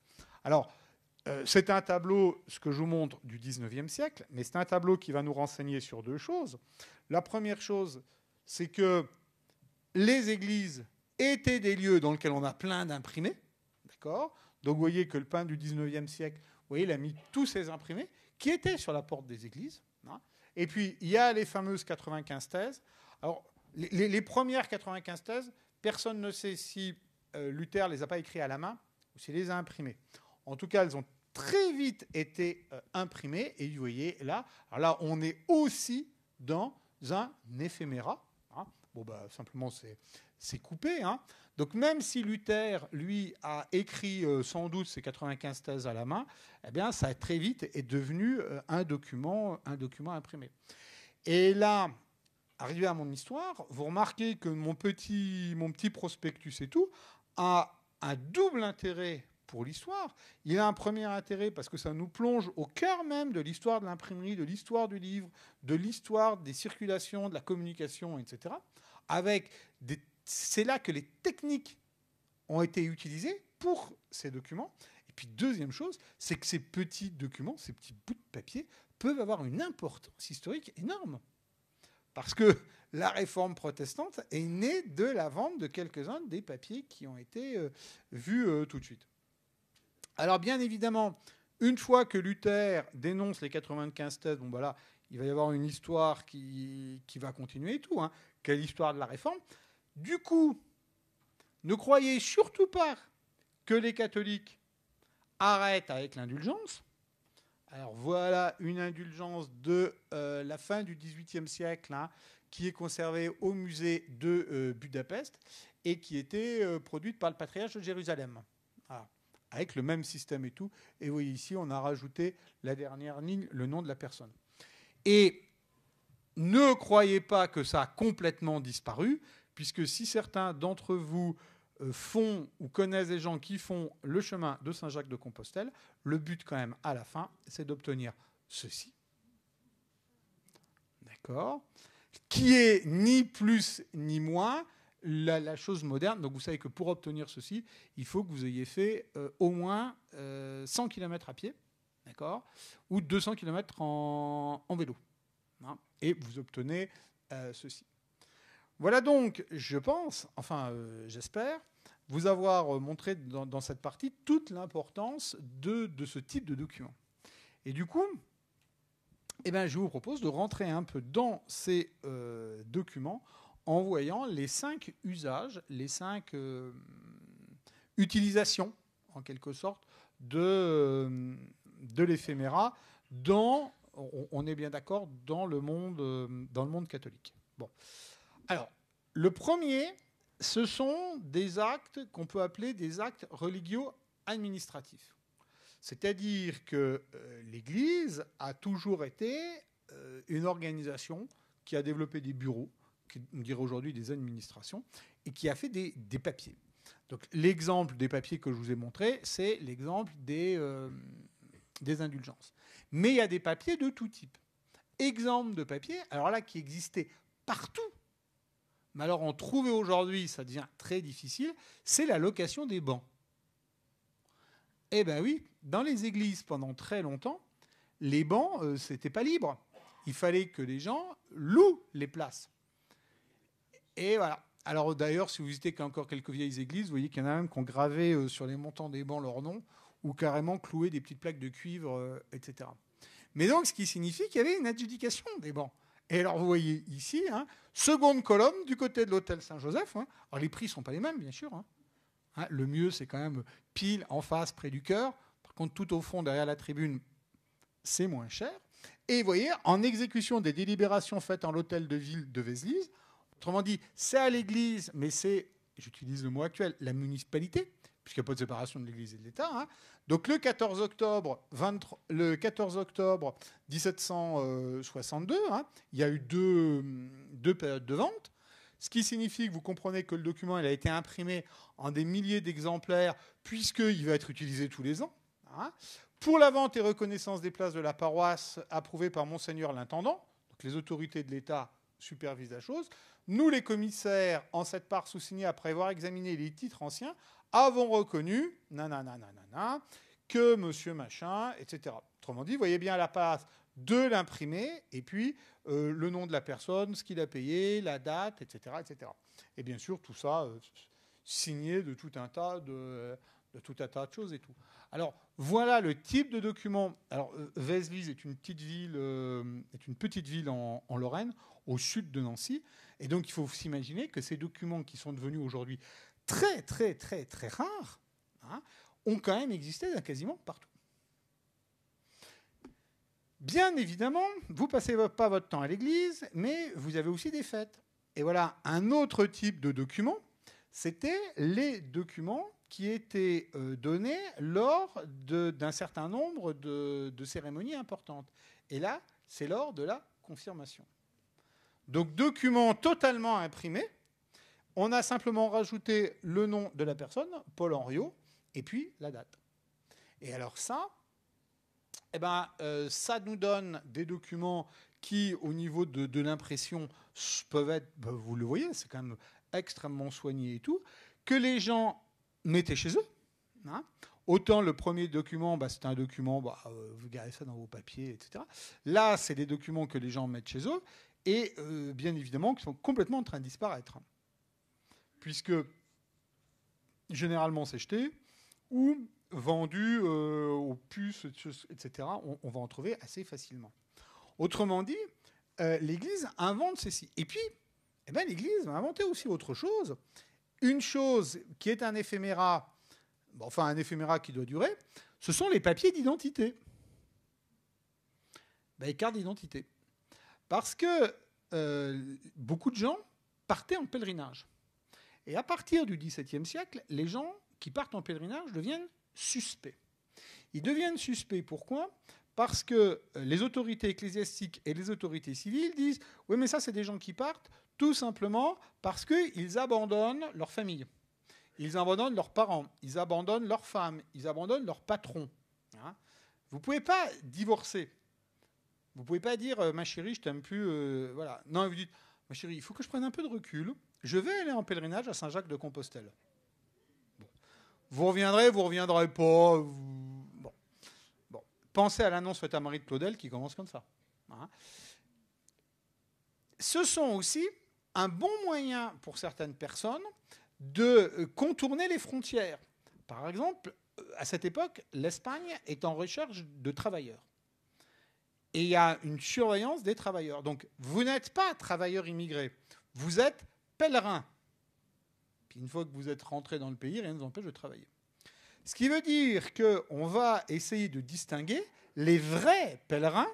Alors, c'est un tableau, ce que je vous montre, du 19e siècle, mais c'est un tableau qui va nous renseigner sur 2 choses. La première chose, c'est que les églises étaient des lieux dans lesquels on a plein d'imprimés. D'accord ? Donc vous voyez que le peintre du 19e siècle, vous voyez, il a mis tous ces imprimés qui étaient sur la porte des églises. Hein. Et puis, il y a les fameuses 95 thèses. Alors, les premières 95 thèses, personne ne sait si Luther ne les a pas écrites à la main ou s'il les a imprimées. En tout cas, elles ont très vite été imprimées. Et vous voyez, là, alors là, on est aussi dans un éphéméra. Hein. Bon, simplement, c'est coupé. Hein. Donc, même si Luther, lui, a écrit sans doute ces 95 thèses à la main, eh bien, ça a très vite est devenu un document imprimé. Et là, arrivé à mon histoire, vous remarquez que mon petit prospectus et tout a un double intérêt pour l'histoire. Il a un premier intérêt parce que ça nous plonge au cœur même de l'histoire de l'imprimerie, de l'histoire du livre, de l'histoire des circulations, de la communication, etc. C'est là que les techniques ont été utilisées pour ces documents. Et puis, deuxième chose, c'est que ces petits documents, ces petits bouts de papier, peuvent avoir une importance historique énorme. Parce que la réforme protestante est née de la vente de quelques-uns des papiers qui ont été vus tout de suite. Alors, bien évidemment, une fois que Luther dénonce les 95 thèses, il va y avoir une histoire qui va continuer et tout, hein, qui est l'histoire de la réforme. Du coup, ne croyez surtout pas que les catholiques arrête avec l'indulgence. Alors voilà une indulgence de la fin du XVIIIe siècle, hein, qui est conservée au musée de Budapest et qui était produite par le patriarche de Jérusalem. Voilà. Avec le même système et tout. Et vous voyez ici, on a rajouté la dernière ligne, le nom de la personne. Et ne croyez pas que ça a complètement disparu, puisque si certains d'entre vous font ou connaissent des gens qui font le chemin de Saint-Jacques-de-Compostelle, le but quand même à la fin, c'est d'obtenir ceci. D'accord ? Qui est ni plus ni moins la chose moderne. Donc vous savez que pour obtenir ceci, il faut que vous ayez fait au moins 100 km à pied, d'accord ? Ou 200 km en vélo. Hein ? Et vous obtenez ceci. Voilà donc, je pense, enfin j'espère, vous avoir montré dans cette partie toute l'importance de ce type de document. Et du coup, eh ben, je vous propose de rentrer un peu dans ces documents en voyant les 5 usages, les 5 utilisations, en quelque sorte, de l'éphéméra dans, on est bien d'accord, dans le monde catholique. Bon. Alors, le premier, ce sont des actes qu'on peut appeler des actes religio-administratifs. C'est-à-dire que l'Église a toujours été une organisation qui a développé des bureaux, on dirait aujourd'hui des administrations, et qui a fait des papiers. Donc, l'exemple des papiers que je vous ai montré, c'est l'exemple des indulgences. Mais il y a des papiers de tout type. Exemple de papier, alors là, qui existait partout, mais alors en trouver aujourd'hui, ça devient très difficile, c'est la location des bancs. Eh bien oui, dans les églises, pendant très longtemps, les bancs, c'était pas libre. Il fallait que les gens louent les places. Et voilà. Alors d'ailleurs, si vous visitez encore quelques vieilles églises, vous voyez qu'il y en a même qui ont gravé sur les montants des bancs leur nom, ou carrément cloué des petites plaques de cuivre, etc. Mais donc, ce qui signifie qu'il y avait une adjudication des bancs. Et alors, vous voyez ici, hein, seconde colonne du côté de l'hôtel Saint-Joseph. Hein. Alors, les prix ne sont pas les mêmes, bien sûr. Hein. Hein, le mieux, c'est quand même pile en face, près du chœur. Par contre, tout au fond, derrière la tribune, c'est moins cher. Et vous voyez, en exécution des délibérations faites en l'hôtel de ville de Vézelise, autrement dit, c'est à l'église, mais c'est, j'utilise le mot actuel, la municipalité, puisqu'il n'y a pas de séparation de l'église et de l'État. Hein. Donc le 14 octobre 1762, hein, il y a eu deux périodes de vente, ce qui signifie que vous comprenez que le document il a été imprimé en des milliers d'exemplaires, puisqu'il va être utilisé tous les ans. Hein. Pour la vente et reconnaissance des places de la paroisse, approuvée par Monseigneur l'Intendant, donc les autorités de l'État supervisent la chose, nous, les commissaires, en cette part sous-signés après avoir examiné les titres anciens, avons reconnu, que monsieur machin, etc. Autrement dit, vous voyez bien la place de l'imprimé, et puis le nom de la personne, ce qu'il a payé, la date, etc., etc. Et bien sûr, tout ça signé de tout un tas de choses et tout. Alors, voilà le type de document. Alors, Vézelise est une petite ville en Lorraine, au sud de Nancy. Et donc, il faut s'imaginer que ces documents qui sont devenus aujourd'hui très, très, très, très rares, hein, ont quand même existé quasiment partout. Bien évidemment, vous ne passez pas votre temps à l'église, mais vous avez aussi des fêtes. Et voilà, un autre type de document, c'était les documents qui étaient donnés lors d'un certain nombre de cérémonies importantes. Et là, c'est lors de la confirmation. Donc, document totalement imprimé. On a simplement rajouté le nom de la personne, Paul Henriot, et puis la date. Et alors ça, ça nous donne des documents qui, au niveau de l'impression, peuvent être, vous le voyez, c'est quand même extrêmement soigné et tout, que les gens mettaient chez eux. Hein. Autant le premier document, c'est un document, vous gardez ça dans vos papiers, etc. Là, c'est des documents que les gens mettent chez eux et, bien évidemment, qui sont complètement en train de disparaître. Puisque, généralement, c'est jeté ou vendu aux puces, etc. On va en trouver assez facilement. Autrement dit, l'Église invente ceci. Et puis, l'Église va inventer aussi autre chose. Une chose qui est un éphéméra, un éphéméra qui doit durer, ce sont les papiers d'identité. Les cartes d'identité. Parce que beaucoup de gens partaient en pèlerinage. Et à partir du XVIIe siècle, les gens qui partent en pèlerinage deviennent suspects. Ils deviennent suspects, pourquoi ? Parce que les autorités ecclésiastiques et les autorités civiles disent « Oui, mais ça, c'est des gens qui partent tout simplement parce qu'ils abandonnent leur famille. Ils abandonnent leurs parents, ils abandonnent leurs femmes, ils abandonnent leurs patrons. Hein. Vous ne pouvez pas divorcer. Vous ne pouvez pas dire « Ma chérie, je t'aime plus. Voilà. Non, vous dites « Ma chérie, il faut que je prenne un peu de recul. Je vais aller en pèlerinage à Saint-Jacques-de-Compostelle. Bon. Vous reviendrez pas. Bon. Pensez à l'annonce faite à Marie de Claudel qui commence comme ça. Hein. Ce sont aussi un bon moyen pour certaines personnes de contourner les frontières. Par exemple, à cette époque, l'Espagne est en recherche de travailleurs. Et il y a une surveillance des travailleurs. Donc, vous n'êtes pas travailleur immigré. Vous êtes pèlerin. Puis une fois que vous êtes rentré dans le pays, rien ne vous empêche de travailler. Ce qui veut dire qu'on va essayer de distinguer les vrais pèlerins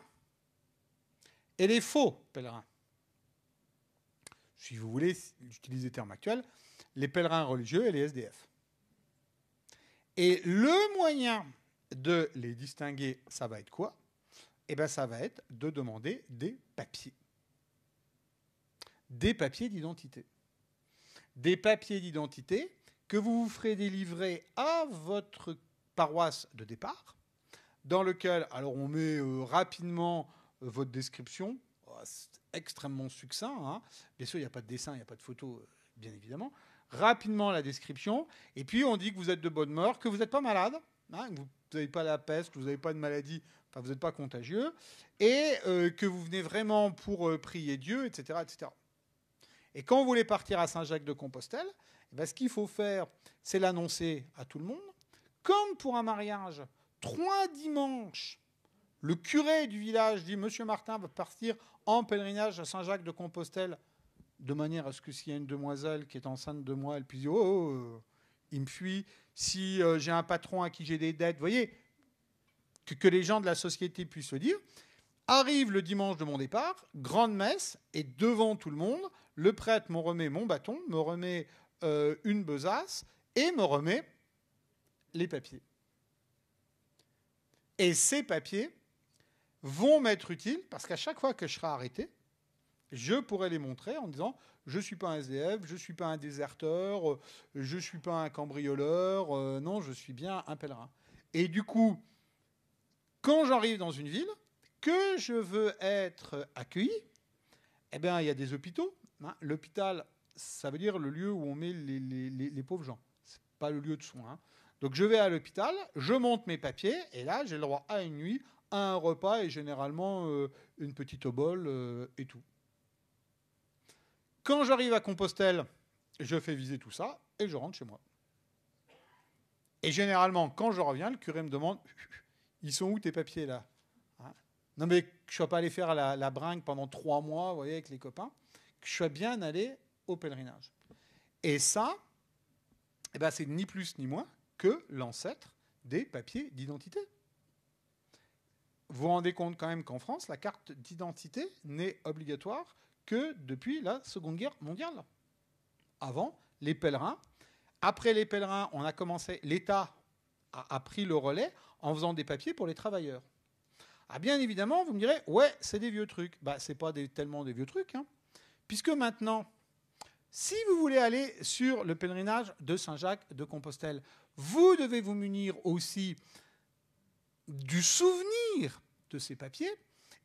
et les faux pèlerins. Si vous voulez utiliser le terme actuel, les pèlerins religieux et les SDF. Et le moyen de les distinguer, ça va être quoi ? Eh bien, ça va être de demander des papiers. Des papiers d'identité. Des papiers d'identité que vous vous ferez délivrer à votre paroisse de départ, dans lequel, alors on met rapidement votre description, c'est extrêmement succinct, hein. Bien sûr il n'y a pas de dessin, il n'y a pas de photo, bien évidemment, rapidement la description, et puis on dit que vous êtes de bonne mort, que vous n'êtes pas malade, hein, que vous n'avez pas la peste, que vous n'avez pas de maladie, enfin vous n'êtes pas contagieux, et que vous venez vraiment pour prier Dieu, etc., etc. Et quand vous voulez partir à Saint-Jacques-de-Compostelle, eh bien, ce qu'il faut faire, c'est l'annoncer à tout le monde. Comme pour un mariage, 3 dimanches, le curé du village dit « Monsieur Martin va partir en pèlerinage à Saint-Jacques-de-Compostelle » de manière à ce que s'il y a une demoiselle qui est enceinte de moi, elle puisse dire « Oh, il me fuit. Si j'ai un patron à qui j'ai des dettes, vous voyez, que les gens de la société puissent le dire. » Arrive le dimanche de mon départ, grande messe, et devant tout le monde, le prêtre me remet mon bâton, me remet une besace et me remet les papiers. Et ces papiers vont m'être utiles parce qu'à chaque fois que je serai arrêté, je pourrai les montrer en disant « Je ne suis pas un SDF, je ne suis pas un déserteur, je ne suis pas un cambrioleur, non, je suis bien un pèlerin. » Et du coup, quand j'arrive dans une ville, que je veux être accueilli, eh bien, il y a des hôpitaux. Hein. L'hôpital, ça veut dire le lieu où on met les pauvres gens. Ce n'est pas le lieu de soins. Hein. Donc, je vais à l'hôpital, je monte mes papiers, et là, j'ai le droit à une nuit, à un repas, et généralement, une petite obole et tout. Quand j'arrive à Compostelle, je fais viser tout ça, et je rentre chez moi. Et généralement, quand je reviens, le curé me demande « Ils sont où tes papiers, là ?» Non, mais que je ne sois pas allé faire la bringue pendant 3 mois, vous voyez, avec les copains, que je sois bien allé au pèlerinage. Et ça, eh ben, c'est ni plus ni moins que l'ancêtre des papiers d'identité. Vous vous rendez compte quand même qu'en France, la carte d'identité n'est obligatoire que depuis la Seconde Guerre mondiale. Avant, les pèlerins. Après les pèlerins, on a commencé, l'État a pris le relais en faisant des papiers pour les travailleurs. Ah bien évidemment, vous me direz, ouais, c'est des vieux trucs. Bah, c'est pas tellement des vieux trucs, hein, puisque maintenant, si vous voulez aller sur le pèlerinage de Saint-Jacques-de-Compostelle, vous devez vous munir aussi du souvenir de ces papiers,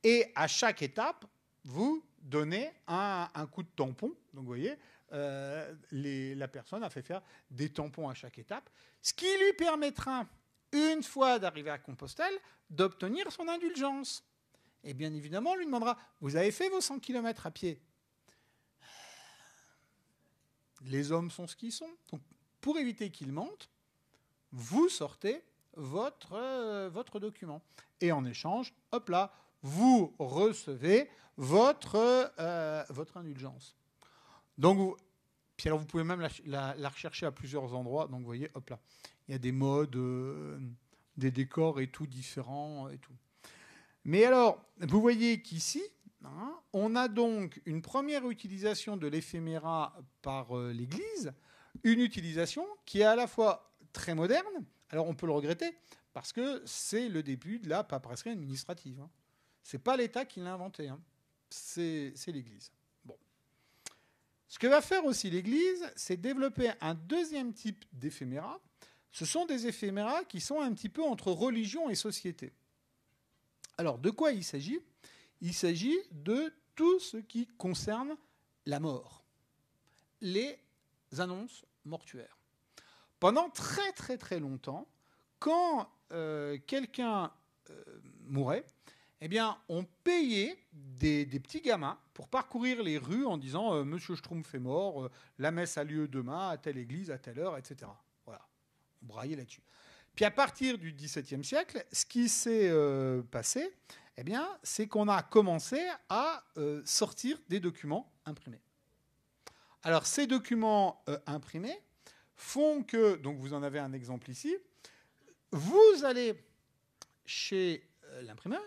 et à chaque étape, vous donnez un coup de tampon. Donc vous voyez, la personne a fait faire des tampons à chaque étape, ce qui lui permettra, une fois d'arriver à Compostelle, d'obtenir son indulgence. Et bien évidemment, on lui demandera « Vous avez fait vos 100 km à pied ?» Les hommes sont ce qu'ils sont. Donc, pour éviter qu'ils mentent, vous sortez votre document. Et en échange, hop là, vous recevez votre indulgence. Donc, puis alors vous pouvez même la rechercher à plusieurs endroits. Donc, vous voyez, hop là, il y a des modes... des décors et tout différents et tout. Mais alors, vous voyez qu'ici, on a donc une première utilisation de l'éphéméra par l'Église, une utilisation qui est à la fois très moderne. Alors on peut le regretter, parce que c'est le début de la paperasserie administrative. Ce n'est pas l'État qui l'a inventé, c'est l'Église. Bon. Ce que va faire aussi l'Église, c'est développer un deuxième type d'éphéméra. Ce sont des éphéméras qui sont un petit peu entre religion et société. Alors, de quoi il s'agit ? Il s'agit de tout ce qui concerne la mort, les annonces mortuaires. Pendant très très très longtemps, quand quelqu'un mourait, eh bien, on payait des petits gamins pour parcourir les rues en disant Monsieur Schtroumpf est mort, la messe a lieu demain à telle église, à telle heure, etc. Voilà, on braillait là-dessus. Puis à partir du XVIIe siècle, ce qui s'est passé, eh bien, c'est qu'on a commencé à sortir des documents imprimés. Alors, ces documents imprimés font que, donc vous en avez un exemple ici, vous allez chez l'imprimeur,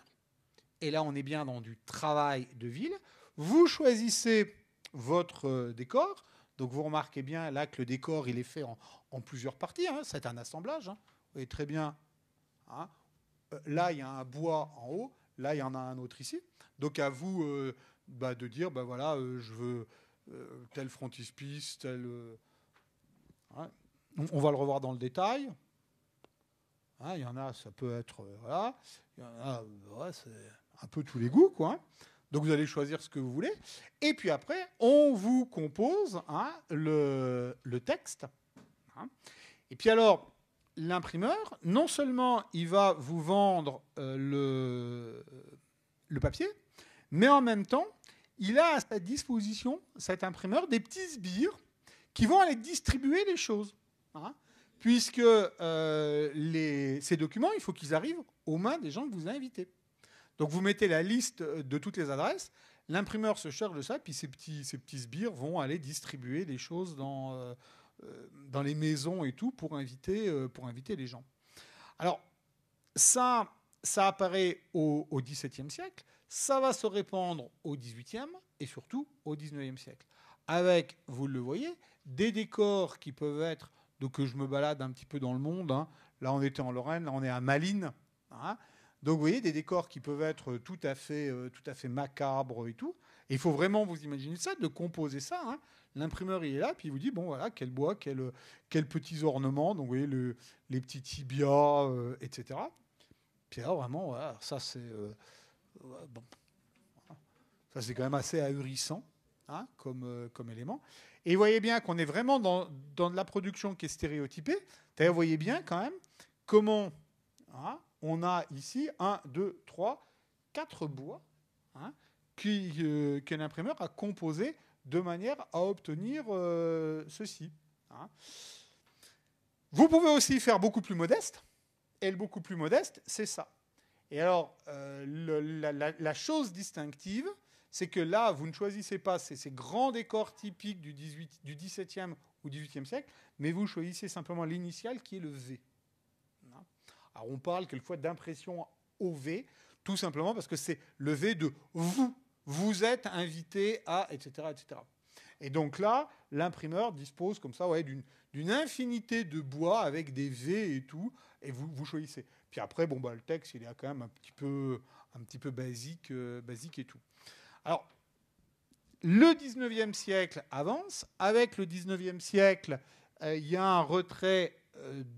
et là on est bien dans du travail de ville, vous choisissez votre décor, donc vous remarquez bien là que le décor il est fait en plusieurs parties, c'est un assemblage, vous voyez très bien, là il y a un bois en haut, là il y en a un autre ici, donc à vous de dire, voilà, je veux tel frontispice, tel... On va le revoir dans le détail. Il y en a, ça peut être... voilà. Il y en a, c'est un peu tous les goûts, quoi. Donc vous allez choisir ce que vous voulez. Et puis après, on vous compose le texte. Et puis alors, l'imprimeur, non seulement il va vous vendre le papier, mais en même temps, il a à sa disposition, cet imprimeur, des petits sbires qui vont aller distribuer les choses. Puisque ces documents, il faut qu'ils arrivent aux mains des gens que vous invitez. Donc vous mettez la liste de toutes les adresses, l'imprimeur se charge de ça, puis ces petits sbires vont aller distribuer les choses dans les maisons et tout pour inviter les gens. Alors, ça apparaît au XVIIe siècle, ça va se répandre au XVIIIe et surtout au XIXe siècle. Avec, vous le voyez, des décors qui peuvent être... Donc je me balade un petit peu dans le monde. Là, on était en Lorraine, là, on est à Malines. Donc vous voyez, des décors qui peuvent être tout à fait macabres et tout. Et il faut vraiment vous imaginer ça, de composer ça. L'imprimeur, il est là, puis il vous dit, bon, voilà, quel bois, quels petits ornements. Donc vous voyez, les petits tibias, etc. Puis alors, vraiment, voilà, ça, c'est... bon. Ça, c'est quand même assez ahurissant comme élément. Et vous voyez bien qu'on est vraiment dans de la production qui est stéréotypée. Vous voyez bien quand même comment on a ici 1, 2, 3, 4 bois que l'imprimeur a composé de manière à obtenir ceci. Vous pouvez aussi faire beaucoup plus modeste. Et le beaucoup plus modeste, c'est ça. Et alors, la chose distinctive, c'est que là, vous ne choisissez pas ces grands décors typiques du XVIIe ou XVIIIe siècle, mais vous choisissez simplement l'initiale qui est le V. Alors, on parle quelquefois d'impression au V, tout simplement parce que c'est le V de vous. Vous êtes invité à, etc., etc. Et donc là, l'imprimeur dispose comme ça d'une infinité de bois avec des V et tout, et vous choisissez. Puis après, le texte, il est quand même un petit peu basique et tout. Alors, le 19e siècle avance. Avec le 19e siècle, il y a un retrait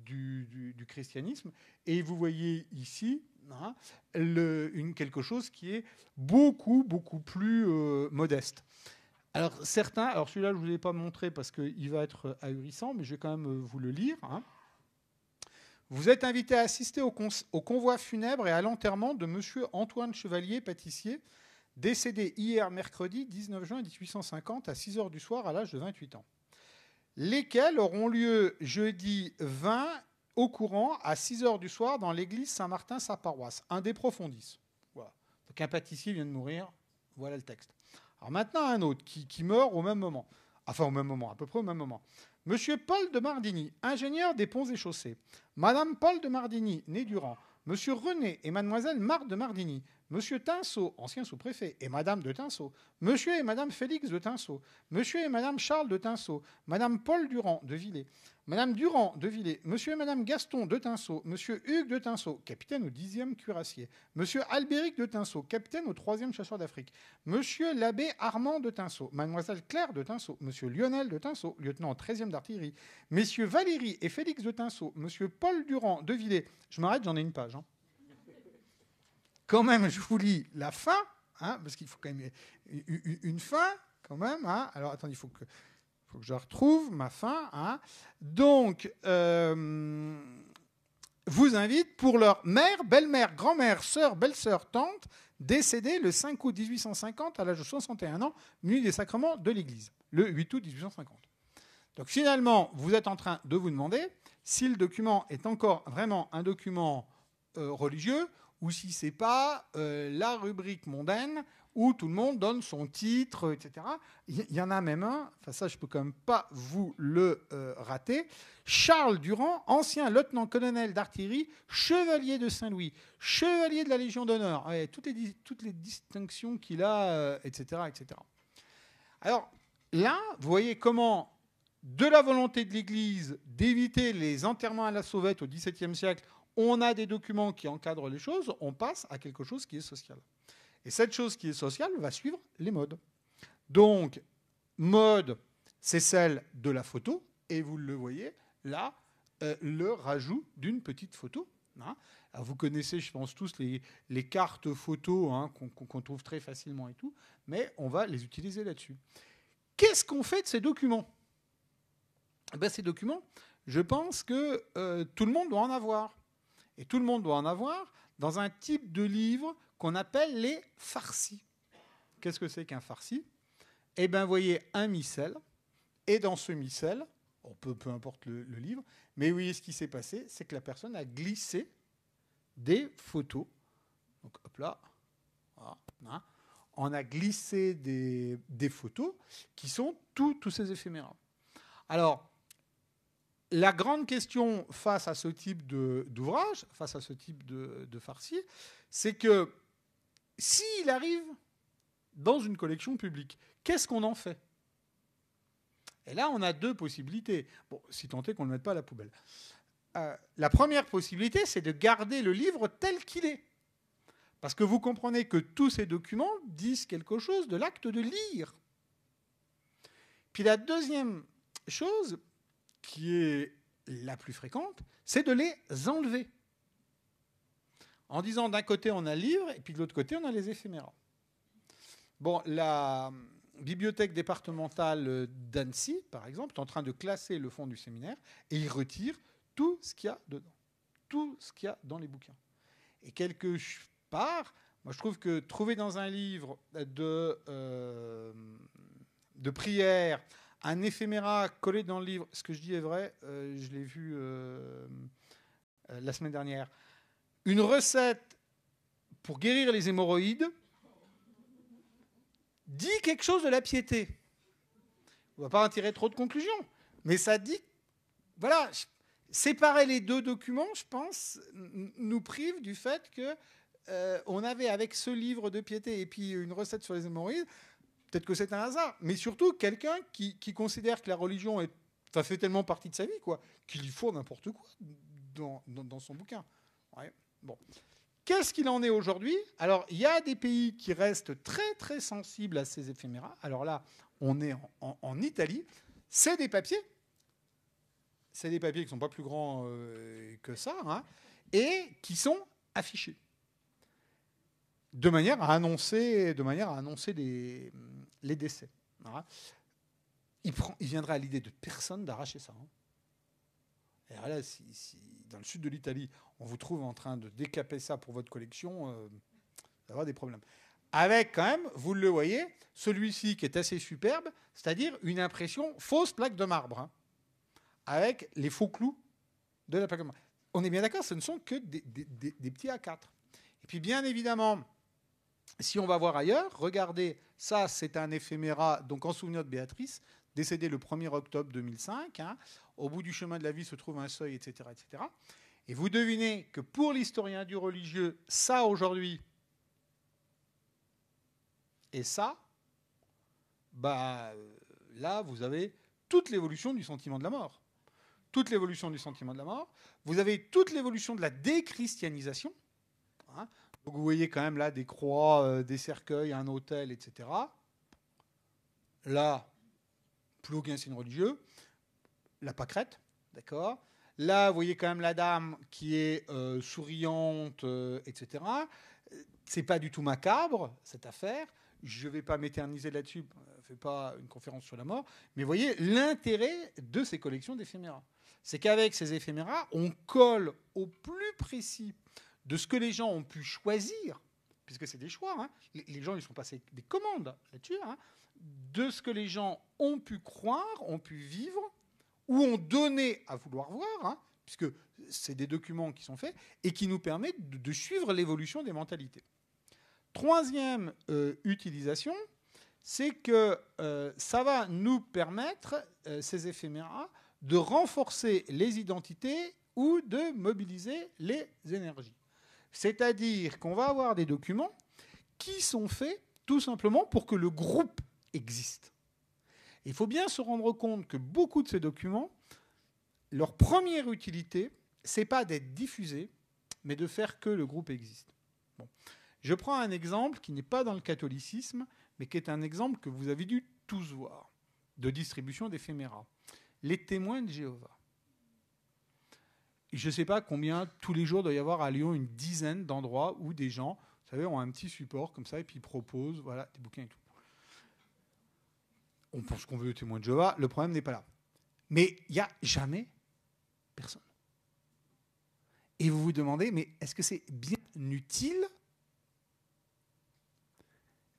du christianisme. Et vous voyez ici quelque chose qui est beaucoup, beaucoup plus modeste. Alors, celui-là, je ne vous l'ai pas montré parce qu'il va être ahurissant, mais je vais quand même vous le lire. Vous êtes invité à assister au convoi funèbre et à l'enterrement de monsieur Antoine Chevalier, pâtissier, décédé hier mercredi 19 juin 1850 à 6h du soir à l'âge de 28 ans, lesquels auront lieu jeudi 20 au courant à 6h du soir dans l'église Saint-Martin, sa paroisse, un des profondis. Voilà. Donc un pâtissier vient de mourir, voilà le texte. Alors maintenant un autre qui meurt au même moment. enfin au même moment, à peu près au même moment. Monsieur Paul de Mardigny, ingénieur des ponts et chaussées. Madame Paul de Mardigny, née Durand. Monsieur René et mademoiselle Marthe de Mardigny. Monsieur Tinceau, ancien sous-préfet, et madame de Tinceau. Monsieur et madame Félix de Tinceau. Monsieur et madame Charles de Tinceau. Madame Paul Durand de Villers. Madame Durand de Villers. Monsieur et madame Gaston de Tinceau. Monsieur Hugues de Tinceau, capitaine au 10e cuirassier. Monsieur Albéric de Tinceau, capitaine au 3e chasseur d'Afrique. Monsieur l'abbé Armand de Tinceau. Mademoiselle Claire de Tinceau. Monsieur Lionel de Tinceau, lieutenant au 13e d'artillerie. Messieurs Valérie et Félix de Tinceau. Monsieur Paul Durand de Villers. Je m'arrête, j'en ai une page. Quand même, je vous lis la fin, parce qu'il faut quand même une fin, quand même. Alors, attendez, il faut que je retrouve ma fin. Donc, vous invite pour leur mère, belle-mère, grand-mère, sœur, belle-sœur, tante, décédée le 5 août 1850 à l'âge de 61 ans, munie des sacrements de l'Église, le 8 août 1850. Donc, finalement, vous êtes en train de vous demander si le document est encore vraiment un document religieux, ou si ce n'est pas la rubrique mondaine où tout le monde donne son titre, etc. Il y en a même un, enfin ça je ne peux quand même pas vous le rater, Charles Durand, ancien lieutenant-colonel d'artillerie, chevalier de Saint-Louis, chevalier de la Légion d'honneur, ouais, toutes les distinctions qu'il a, etc., etc. Alors là, vous voyez comment, de la volonté de l'Église d'éviter les enterrements à la sauvette au XVIIe siècle, on a des documents qui encadrent les choses, on passe à quelque chose qui est social. Et cette chose qui est sociale va suivre les modes. Donc, mode, c'est celle de la photo, et vous le voyez, là, le rajout d'une petite photo. Alors, vous connaissez, je pense, tous les cartes photos qu'on trouve très facilement et tout, mais on va les utiliser là-dessus. Qu'est-ce qu'on fait de ces documents ? Ces documents, je pense que tout le monde doit en avoir. Et tout le monde doit en avoir dans un type de livre qu'on appelle les farcis. Qu'est-ce que c'est qu'un farci ? Eh bien, vous voyez un missel, et dans ce missel, peu importe le livre, mais vous voyez ce qui s'est passé, c'est que la personne a glissé des photos. Donc, hop là, voilà, on a glissé des photos qui sont tous ces éphémérats. Alors, la grande question face à ce type d'ouvrage, face à ce type de farci, c'est que s'il arrive dans une collection publique, qu'est-ce qu'on en fait ? Et là, on a deux possibilités. Bon, si tant est qu'on ne le mette pas à la poubelle. La première possibilité, c'est de garder le livre tel qu'il est. Parce que vous comprenez que tous ces documents disent quelque chose de l'acte de lire. Puis la deuxième chose, qui est la plus fréquente, c'est de les enlever. En disant d'un côté on a le livre et puis de l'autre côté on a les éphémérats. Bon, la bibliothèque départementale d'Annecy, par exemple, est en train de classer le fond du séminaire et il retire tout ce qu'il y a dedans, tout ce qu'il y a dans les bouquins. Et quelque part, moi je trouve que trouver dans un livre de prière un éphéméra collé dans le livre, ce que je dis est vrai, je l'ai vu la semaine dernière, une recette pour guérir les hémorroïdes dit quelque chose de la piété. On ne va pas en tirer trop de conclusions, mais ça dit, voilà, séparer les deux documents, je pense, nous prive du fait qu'on avait avec ce livre de piété et puis une recette sur les hémorroïdes, peut-être que c'est un hasard, mais surtout quelqu'un qui considère que la religion fait tellement partie de sa vie, qu'il y faut n'importe quoi dans son bouquin. Ouais. Bon. Qu'est-ce qu'il en est aujourd'hui ? Alors, il y a des pays qui restent très, très sensibles à ces éphémérats. Alors là, on est en Italie. C'est des papiers. C'est des papiers qui ne sont pas plus grands que ça, et qui sont affichés. De manière à annoncer les décès. Il viendrait à l'idée de personne d'arracher ça. Et là, si dans le sud de l'Italie, on vous trouve en train de décaper ça pour votre collection, ça va avoir des problèmes. Avec quand même, vous le voyez, celui-ci qui est assez superbe, c'est-à-dire une impression fausse plaque de marbre, avec les faux clous de la plaque de marbre. On est bien d'accord, ce ne sont que des petits A4. Et puis bien évidemment, si on va voir ailleurs, regardez, ça c'est un éphéméra, donc en souvenir de Béatrice, décédé le 1er octobre 2005. Hein. Au bout du chemin de la vie se trouve un seuil, etc., etc. Et vous devinez que pour l'historien du religieux, ça aujourd'hui, et ça, bah, là, vous avez toute l'évolution du sentiment de la mort. Toute l'évolution du sentiment de la mort. Vous avez toute l'évolution de la déchristianisation. Hein. Donc vous voyez quand même là des croix, des cercueils, un autel, etc. Là, plus aucun signe religieux. La pâquerette, d'accord. Là, vous voyez quand même la dame qui est souriante, etc. C'est pas du tout macabre, cette affaire. Je ne vais pas m'éterniser là-dessus, je ne fais pas une conférence sur la mort. Mais vous voyez l'intérêt de ces collections d'éphéméras. C'est qu'avec ces éphéméras, on colle au plus précis de ce que les gens ont pu choisir, puisque c'est des choix. Hein. Les gens, ils sont passés des commandes là-dessus, hein, de ce que les gens ont pu croire, ont pu vivre, ou ont donné à vouloir voir, hein, puisque c'est des documents qui sont faits, et qui nous permettent de suivre l'évolution des mentalités. Troisième utilisation, c'est que ça va nous permettre, ces éphéméras, de renforcer les identités ou de mobiliser les énergies. C'est-à-dire qu'on va avoir des documents qui sont faits tout simplement pour que le groupe existe. Il faut bien se rendre compte que beaucoup de ces documents, leur première utilité, ce n'est pas d'être diffusés, mais de faire que le groupe existe. Bon. Je prends un exemple qui n'est pas dans le catholicisme, mais qui est un exemple que vous avez dû tous voir, de distribution d'éphéméras. Les témoins de Jéhovah. Je ne sais pas combien, tous les jours, il doit y avoir à Lyon une dizaine d'endroits où des gens, vous savez, ont un petit support comme ça, et puis ils proposent voilà, des bouquins et tout. On pense qu'on veut le témoin de Jéhovah, le problème n'est pas là. Mais il n'y a jamais personne. Et vous vous demandez, mais est-ce que c'est bien utile ?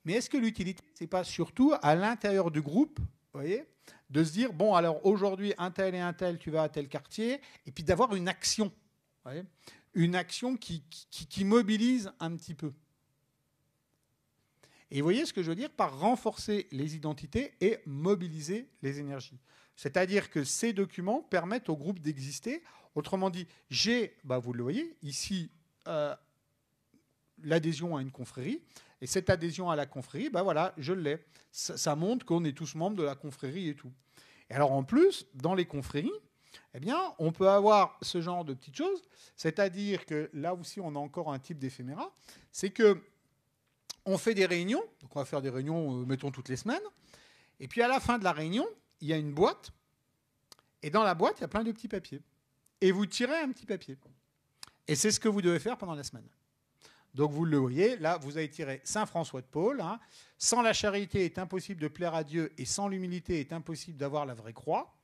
Mais est-ce que l'utilité, ce n'est pas surtout à l'intérieur du groupe, vous voyez, de se dire, bon, alors aujourd'hui, un tel et un tel, tu vas à tel quartier, et puis d'avoir une action, vous voyez, une action qui mobilise un petit peu. Et vous voyez ce que je veux dire par renforcer les identités et mobiliser les énergies. C'est-à-dire que ces documents permettent au groupe d'exister. Autrement dit, vous le voyez, ici, l'adhésion à une confrérie. Et cette adhésion à la confrérie, voilà, je l'ai. Ça montre qu'on est tous membres de la confrérie et tout. Et alors en plus, dans les confréries, eh bien, on peut avoir ce genre de petites choses. C'est-à-dire que là aussi, on a encore un type d'éphéméra. C'est que on fait des réunions. Donc on va faire des réunions, mettons, toutes les semaines. Et puis à la fin de la réunion, il y a une boîte. Et dans la boîte, il y a plein de petits papiers. Et vous tirez un petit papier. Et c'est ce que vous devez faire pendant la semaine. Donc vous le voyez, là, vous avez tiré Saint François de Paul. Hein. Sans la charité est impossible de plaire à Dieu et sans l'humilité est impossible d'avoir la vraie croix.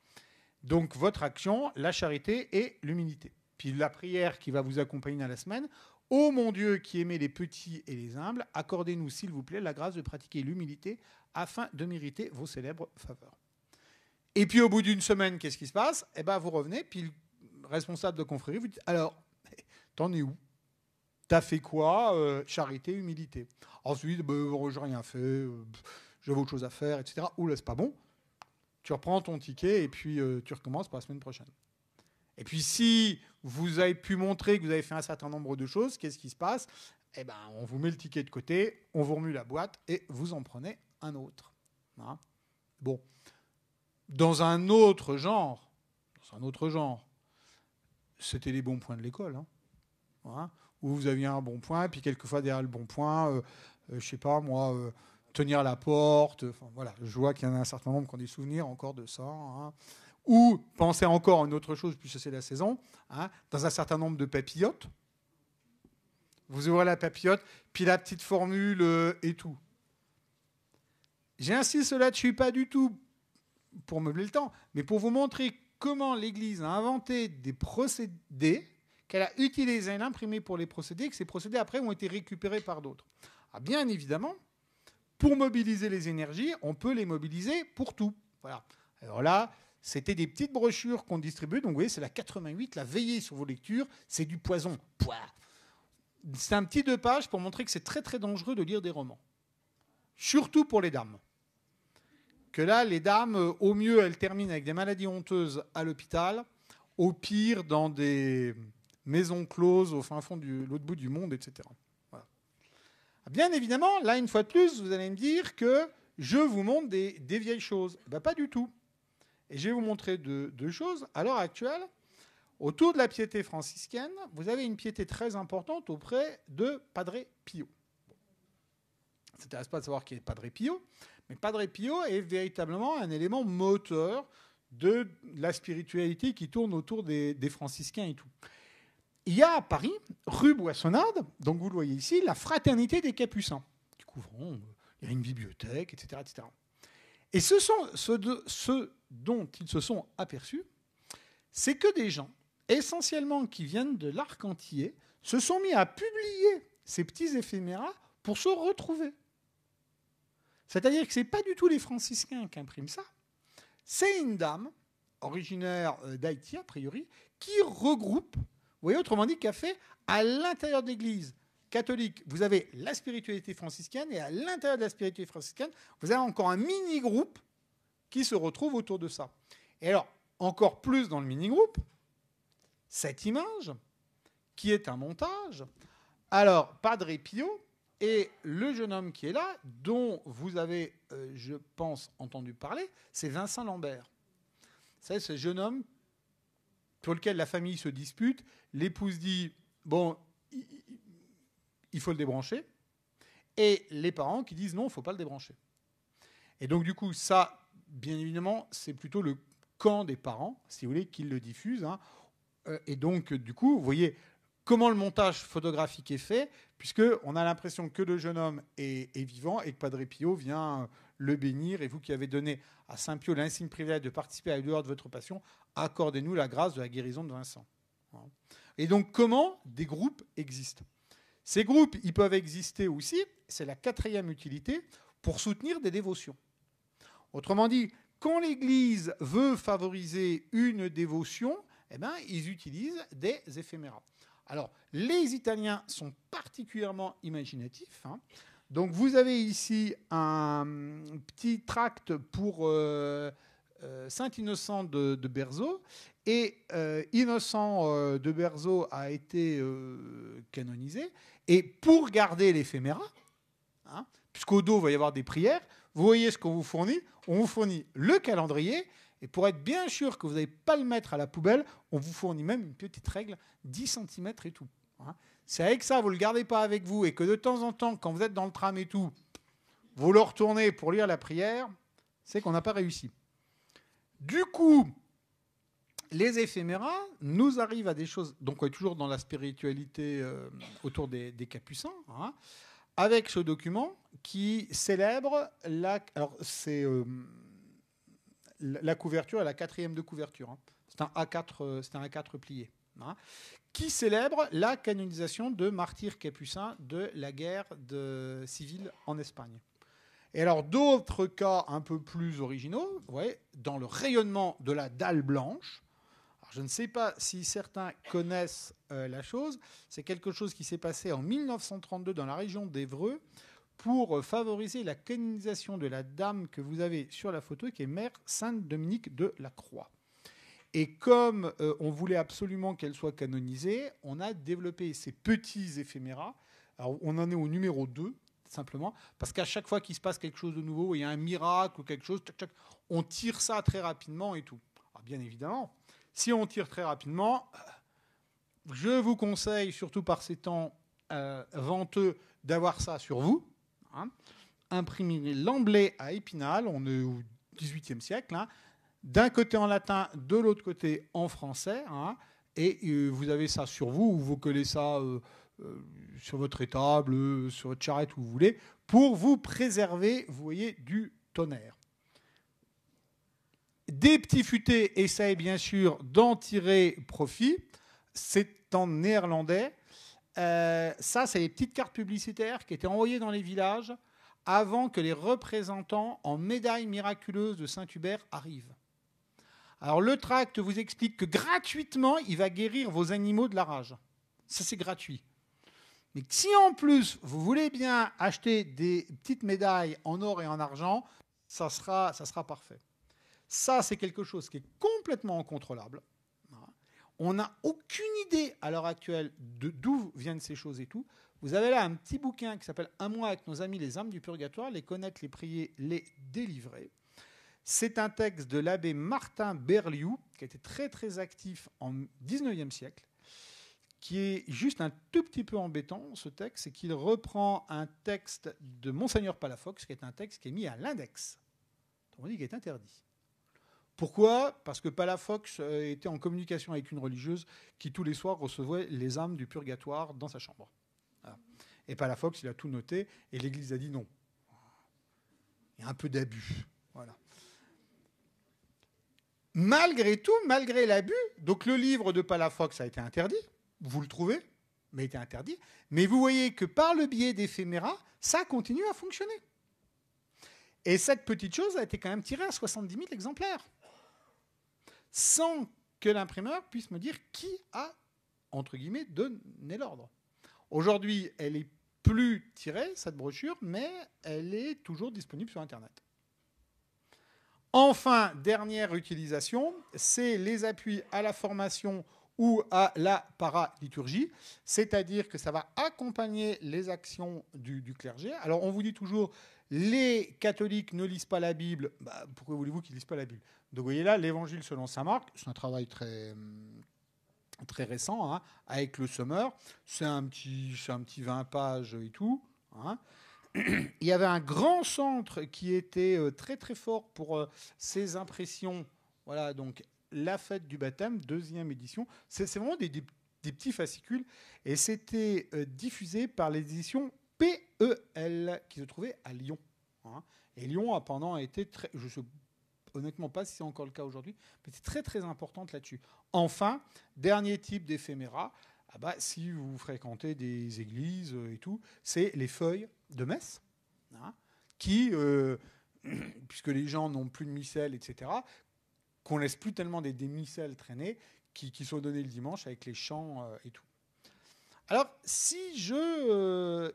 Donc votre action, la charité et l'humilité. Puis la prière qui va vous accompagner à la semaine. Ô mon Dieu qui aimez les petits et les humbles, accordez-nous s'il vous plaît la grâce de pratiquer l'humilité afin de mériter vos célèbres faveurs. Et puis au bout d'une semaine, qu'est-ce qui se passe ? Eh bien vous revenez, puis le responsable de confrérie vous dit, alors, t'en es où ? T'as fait quoi ? Charité, humilité. Ensuite, j'ai rien fait, j'avais autre chose à faire, etc. Ouh là, c'est pas bon. Tu reprends ton ticket et puis tu recommences pour la semaine prochaine. Et puis si vous avez pu montrer que vous avez fait un certain nombre de choses, qu'est-ce qui se passe ? Eh ben, on vous met le ticket de côté, on vous remue la boîte et vous en prenez un autre. Hein ? Bon. Dans un autre genre, c'était les bons points de l'école. Hein ? Hein ? Où vous aviez un bon point, puis quelquefois derrière le bon point, je sais pas moi, tenir la porte. Voilà, je vois qu'il y en a un certain nombre qui ont des souvenirs encore de ça. Hein. Ou penser encore à une autre chose, puisque c'est la saison, hein, dans un certain nombre de papillotes. Vous ouvrez la papillote, puis la petite formule et tout. J'insiste là-dessus, pas du tout pour meubler le temps, mais pour vous montrer comment l'Église a inventé des procédés qu'elle a utilisé et imprimé pour les procédés, et que ces procédés, après, ont été récupérés par d'autres. Ah, bien évidemment, pour mobiliser les énergies, on peut les mobiliser pour tout. Voilà. Alors là, c'était des petites brochures qu'on distribuait. Donc, vous voyez, c'est la 88, la veillez sur vos lectures, c'est du poison. Pouah. C'est un petit 2 pages pour montrer que c'est très, très dangereux de lire des romans. Surtout pour les dames. que là, les dames, au mieux, elles terminent avec des maladies honteuses à l'hôpital, au pire, dans des maisons closes au fin fond de l'autre bout du monde, etc. Voilà. Bien évidemment, là, une fois de plus, vous allez me dire que je vous montre des vieilles choses. Ben, pas du tout. Et je vais vous montrer deux choses. À l'heure actuelle, autour de la piété franciscaine, vous avez une piété très importante auprès de Padre Pio. Ça ne s'intéresse pas de savoir qui est Padre Pio, mais Padre Pio est véritablement un élément moteur de la spiritualité qui tourne autour des franciscains et tout. Il y a à Paris, rue Boissonnade, donc vous le voyez ici, la Fraternité des Capucins, qui couvront, il y a une bibliothèque, etc. etc. Et ce dont ils se sont aperçus, c'est que des gens, essentiellement qui viennent de l'arc antillais, se sont mis à publier ces petits éphéméras pour se retrouver. C'est-à-dire que ce n'est pas du tout les franciscains qui impriment ça. C'est une dame, originaire d'Haïti, a priori, qui regroupe, vous voyez, autrement dit, qui a fait à l'intérieur de l'Église catholique, vous avez la spiritualité franciscaine, et à l'intérieur de la spiritualité franciscaine, vous avez encore un mini-groupe qui se retrouve autour de ça. Et alors, encore plus dans le mini-groupe, cette image, qui est un montage. Alors, Padre Pio et le jeune homme qui est là, dont vous avez, je pense, entendu parler, c'est Vincent Lambert. Vous savez, ce jeune homme pour lequel la famille se dispute, l'épouse dit, bon, il faut le débrancher, et les parents qui disent, non, il ne faut pas le débrancher. Et donc, du coup, ça, bien évidemment, c'est plutôt le camp des parents, si vous voulez, qui le diffusent. Hein. Et donc, du coup, vous voyez comment le montage photographique est fait, puisqu'on a l'impression que le jeune homme est vivant et que Padre Pio vient le bénir. Et vous qui avez donné à Saint Pio l'insigne privilège de participer à la lueur de votre passion, accordez-nous la grâce de la guérison de Vincent. Et donc, comment des groupes existent? Ces groupes, ils peuvent exister aussi, c'est la quatrième utilité, pour soutenir des dévotions. Autrement dit, quand l'Église veut favoriser une dévotion, eh ben, ils utilisent des éphéméras. Alors, les Italiens sont particulièrement imaginatifs. Hein. Donc, vous avez ici un petit tract pour Saint Innocent de Berzo. Et Innocent de Berzo a été canonisé. Et pour garder l'éphéméra, hein, puisqu'au dos, il va y avoir des prières, vous voyez ce qu'on vous fournit. On vous fournit le calendrier. Et pour être bien sûr que vous n'allez pas le mettre à la poubelle, on vous fournit même une petite règle, 10 cm et tout. Hein. C'est avec ça, vous ne le gardez pas avec vous, et que de temps en temps, quand vous êtes dans le tram et tout, vous le retournez pour lire la prière, c'est qu'on n'a pas réussi. Du coup, les éphéméras nous arrivent à des choses, donc on est toujours dans la spiritualité autour des Capucins, hein, avec ce document qui célèbre alors c'est la couverture est la quatrième de couverture. Hein. C'est un A4 plié. Hein, qui célèbre la canonisation de martyrs capucins de la guerre civile en Espagne. Et alors, d'autres cas un peu plus originaux, ouais, dans le rayonnement de la dalle blanche. Alors, je ne sais pas si certains connaissent la chose. C'est quelque chose qui s'est passé en 1932 dans la région d'Évreux, pour favoriser la canonisation de la dame que vous avez sur la photo, qui est Mère Sainte-Dominique de la Croix. Et comme on voulait absolument qu'elle soit canonisée, on a développé ces petits éphéméras. Alors, on en est au numéro 2, simplement, parce qu'à chaque fois qu'il se passe quelque chose de nouveau, il y a un miracle ou quelque chose, on tire ça très rapidement et tout. Alors, bien évidemment, si on tire très rapidement, je vous conseille, surtout par ces temps venteux, d'avoir ça sur vous. Hein, imprimer l'emblée à Épinal, on est au XVIIIe siècle, hein, d'un côté en latin, de l'autre côté en français, hein, et vous avez ça sur vous, ou vous collez ça sur votre étable, sur votre charrette, où vous voulez, pour vous préserver, vous voyez, du tonnerre. Des petits futés essayent bien sûr d'en tirer profit, c'est en néerlandais. Ça, c'est les petites cartes publicitaires qui étaient envoyées dans les villages avant que les représentants en médaille miraculeuse de Saint-Hubert arrivent. Alors, le tract vous explique que gratuitement, il va guérir vos animaux de la rage. Ça, c'est gratuit. Mais si en plus, vous voulez bien acheter des petites médailles en or et en argent, ça sera parfait. Ça, c'est quelque chose qui est complètement incontrôlable. On n'a aucune idée à l'heure actuelle d'où viennent ces choses et tout. Vous avez là un petit bouquin qui s'appelle « Un mois avec nos amis les âmes du purgatoire, les connaître, les prier, les délivrer ». C'est un texte de l'abbé Martin Berliou, qui a été très très actif en 19e siècle, qui est juste un tout petit peu embêtant, ce texte, c'est qu'il reprend un texte de Monseigneur Palafox, qui est un texte qui est mis à l'index. On dit qu'il est interdit. Pourquoi ? Parce que Palafox était en communication avec une religieuse qui, tous les soirs, recevait les âmes du purgatoire dans sa chambre. Voilà. Et Palafox, il a tout noté, et l'Église a dit non. Il y a un peu d'abus. Voilà. Malgré tout, malgré l'abus, donc le livre de Palafox a été interdit, vous le trouvez, mais il était interdit. Mais vous voyez que par le biais d'éphéméra, ça continue à fonctionner. Et cette petite chose a été quand même tirée à 70 000 exemplaires. Sans que l'imprimeur puisse me dire qui a, entre guillemets, donné l'ordre. Aujourd'hui, elle n'est plus tirée, cette brochure, mais elle est toujours disponible sur Internet. Enfin, dernière utilisation, c'est les appuis à la formation ou à la paraliturgie, c'est-à-dire que ça va accompagner les actions du clergé. Alors, on vous dit toujours, les catholiques ne lisent pas la Bible. Bah, pourquoi voulez-vous qu'ils ne lisent pas la Bible ? Donc, vous voyez là, l'Évangile selon saint Marc, c'est un travail très récent, hein, avec le Sommer. C'est un petit 20 pages et tout. Hein. Il y avait un grand centre qui était très très fort pour ces impressions. Voilà, donc la fête du baptême, 2e édition. C'est vraiment des petits fascicules. Et c'était diffusé par les éditions PEL, qui se trouvaient à Lyon. Hein. Et Lyon a pendant été très... Je ne sais honnêtement pas si c'est encore le cas aujourd'hui, mais c'est très très importante là-dessus. Enfin, dernier type d'éphéméra, si vous fréquentez des églises et tout, c'est les feuilles de messe, hein, qui, puisque les gens n'ont plus de missel, etc., qu'on laisse plus tellement des missels traîner, qui sont donnés le dimanche avec les chants et tout. Alors, si je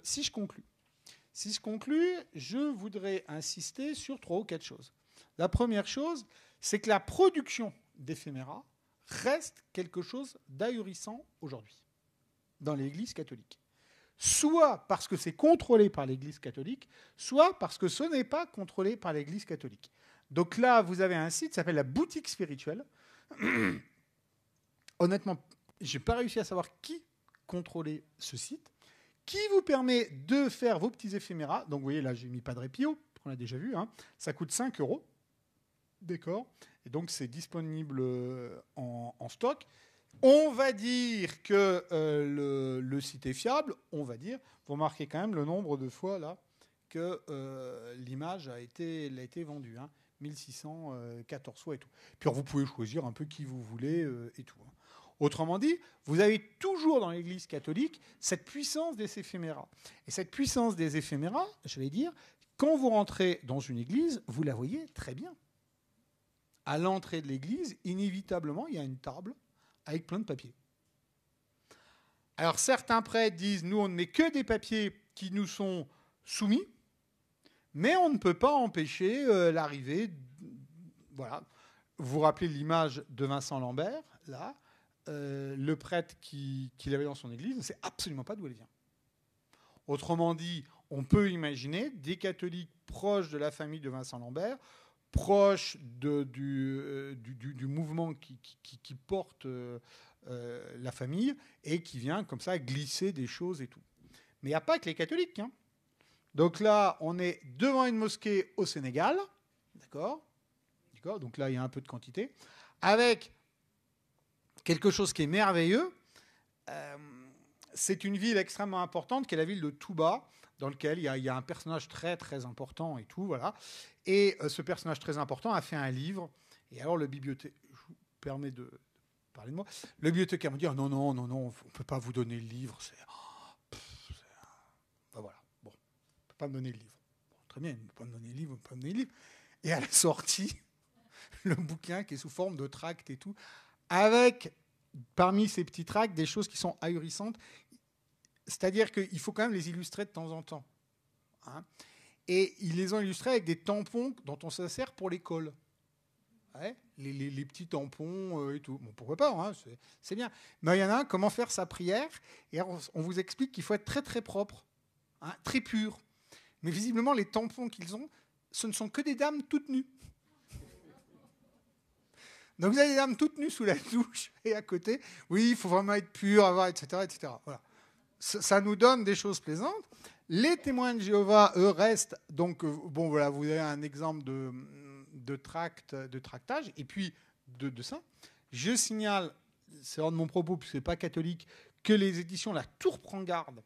conclus, je voudrais insister sur 3 ou 4 choses. La première chose, c'est que la production d'éphéméra reste quelque chose d'ahurissant aujourd'hui dans l'Église catholique. Soit parce que c'est contrôlé par l'Église catholique, soit parce que ce n'est pas contrôlé par l'Église catholique. Donc là, vous avez un site qui s'appelle la boutique spirituelle. Honnêtement, je n'ai pas réussi à savoir qui contrôlait ce site, qui vous permet de faire vos petits éphéméras. Donc vous voyez, là, j'ai mis Padre Pio, qu'on a déjà vu. Hein. Ça coûte 5 €. D'accord. Et donc, c'est disponible en stock. On va dire que le site est fiable. On va dire. Vous remarquez quand même le nombre de fois là que l'image a été vendue. Hein. 1614 fois et tout. Puis alors, vous pouvez choisir un peu qui vous voulez et tout. Hein. Autrement dit, vous avez toujours dans l'Église catholique cette puissance des éphéméras. Et cette puissance des éphéméras, je vais dire, quand vous rentrez dans une église, vous la voyez très bien. À l'entrée de l'église, inévitablement, il y a une table avec plein de papiers. Alors, certains prêtres disent, nous, on ne met que des papiers qui nous sont soumis, mais on ne peut pas empêcher l'arrivée. Voilà. Vous vous rappelez l'image de Vincent Lambert, là, le prêtre qu'il avait dans son église ne sait absolument pas d'où elle vient. Autrement dit, on peut imaginer des catholiques proches de la famille de Vincent Lambert, proches du mouvement qui porte la famille et qui vient comme ça glisser des choses et tout. Mais il n'y a pas que les catholiques. Hein. Donc là, on est devant une mosquée au Sénégal, d'accord ? Donc là, il y a un peu de quantité, avec quelque chose qui est merveilleux. C'est une ville extrêmement importante, qui est la ville de Touba, dans laquelle il y a un personnage très très important et tout, voilà. Et ce personnage très important a fait un livre. Et alors le bibliothécaire, je vous permets de parler de moi, le bibliothécaire me dit non, on ne peut pas vous donner le livre. Voilà, bon, on ne peut pas me donner le livre. Bon, très bien, on ne peut pas me donner le livre, Et à la sortie, le bouquin qui est sous forme de tract et tout, avec parmi ces petits tracts des choses qui sont ahurissantes. C'est-à-dire qu'il faut quand même les illustrer de temps en temps. Hein. Et ils les ont illustrés avec des tampons dont on se sert pour l'école. Ouais, les petits tampons et tout. Bon, pourquoi pas, hein, c'est bien. Mais il y en a un, comment faire sa prière. Et on vous explique qu'il faut être très très propre, hein, très pur. Mais visiblement, les tampons qu'ils ont, ce ne sont que des dames toutes nues. Donc vous avez des dames toutes nues sous la douche et à côté. Oui, il faut vraiment être pur, avoir, etc. etc. Voilà. Ça nous donne des choses plaisantes. Les témoins de Jéhovah, eux, restent. Donc, bon, voilà, vous avez un exemple de tractage et puis de ça. Je signale, c'est hors de mon propos, puisque ce n'est pas catholique, que les éditions La Tour prend garde,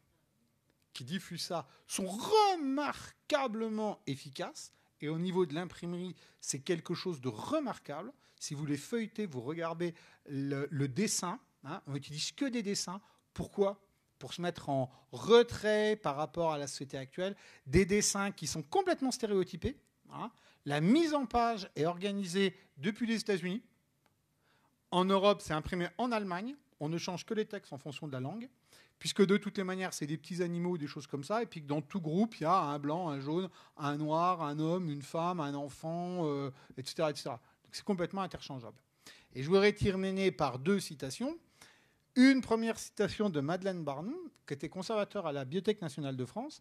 qui diffusent ça, sont remarquablement efficaces. Et au niveau de l'imprimerie, c'est quelque chose de remarquable. Si vous les feuilletez, vous regardez le dessin, hein, on n'utilise que des dessins. Pourquoi ? Pour se mettre en retrait par rapport à la société actuelle, des dessins qui sont complètement stéréotypés. Hein. La mise en page est organisée depuis les États-Unis. En Europe, c'est imprimé en Allemagne. On ne change que les textes en fonction de la langue, puisque de toutes les manières, c'est des petits animaux, des choses comme ça, et puis que dans tout groupe, il y a un blanc, un jaune, un noir, un homme, une femme, un enfant, etc., etc. Donc c'est complètement interchangeable. Et je voudrais terminer par 2 citations. Une première citation de Madeleine Barnum, qui était conservateur à la Bibliothèque nationale de France,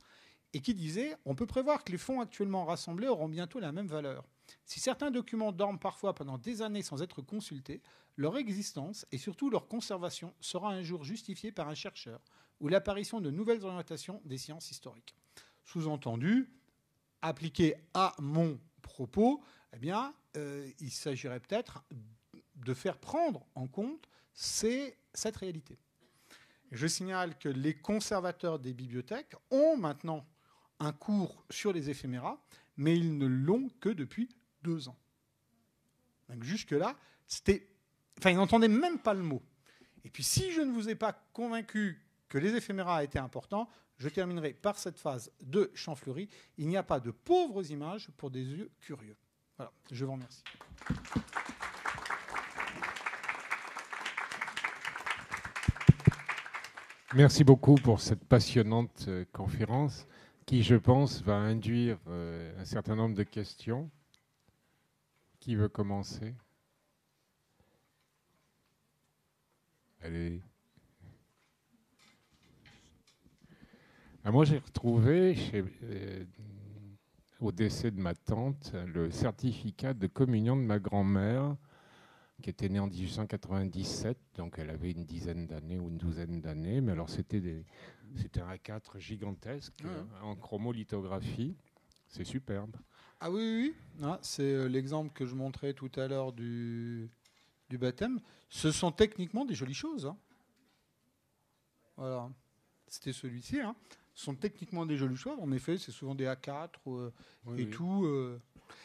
et qui disait « On peut prévoir que les fonds actuellement rassemblés auront bientôt la même valeur. Si certains documents dorment parfois pendant des années sans être consultés, leur existence et surtout leur conservation sera un jour justifiée par un chercheur ou l'apparition de nouvelles orientations des sciences historiques. » Sous-entendu, appliqué à mon propos, eh bien, il s'agirait peut-être de faire prendre en compte cette réalité. Je signale que les conservateurs des bibliothèques ont maintenant un cours sur les éphéméras, mais ils ne l'ont que depuis 2 ans. Donc jusque-là, ils n'entendaient même pas le mot. Et puis si je ne vous ai pas convaincu que les éphéméras étaient importants, je terminerai par cette phase de Champfleury. Il n'y a pas de pauvres images pour des yeux curieux. Voilà, je vous remercie. Merci beaucoup pour cette passionnante conférence qui, je pense, va induire un certain nombre de questions. Qui veut commencer ? Allez. Moi, j'ai retrouvé, au décès de ma tante, le certificat de communion de ma grand-mère, qui était née en 1897, donc elle avait une dizaine d'années ou une douzaine d'années, mais alors c'était un A4 gigantesque, en chromolithographie, c'est superbe. Ah oui. Ah, c'est l'exemple que je montrais tout à l'heure du baptême. Ce sont techniquement des jolies choses. Hein. Voilà, c'était celui-ci. Hein. Ce sont techniquement des jolies choses. En effet, c'est souvent des A4 et tout.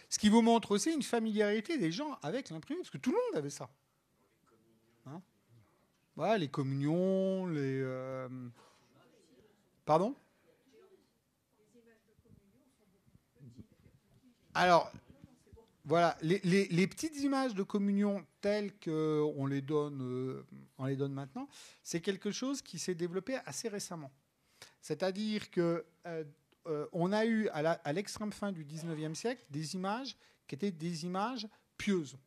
Ce qui vous montre aussi une familiarité des gens avec l'imprimé, parce que tout le monde avait ça. Hein, voilà, les communions, les... Pardon ? Alors, voilà, les petites images de communion telles qu'on les donne maintenant, c'est quelque chose qui s'est développé assez récemment. C'est-à-dire que on a eu à l'extrême fin du 19e siècle des images qui étaient des images pieuses.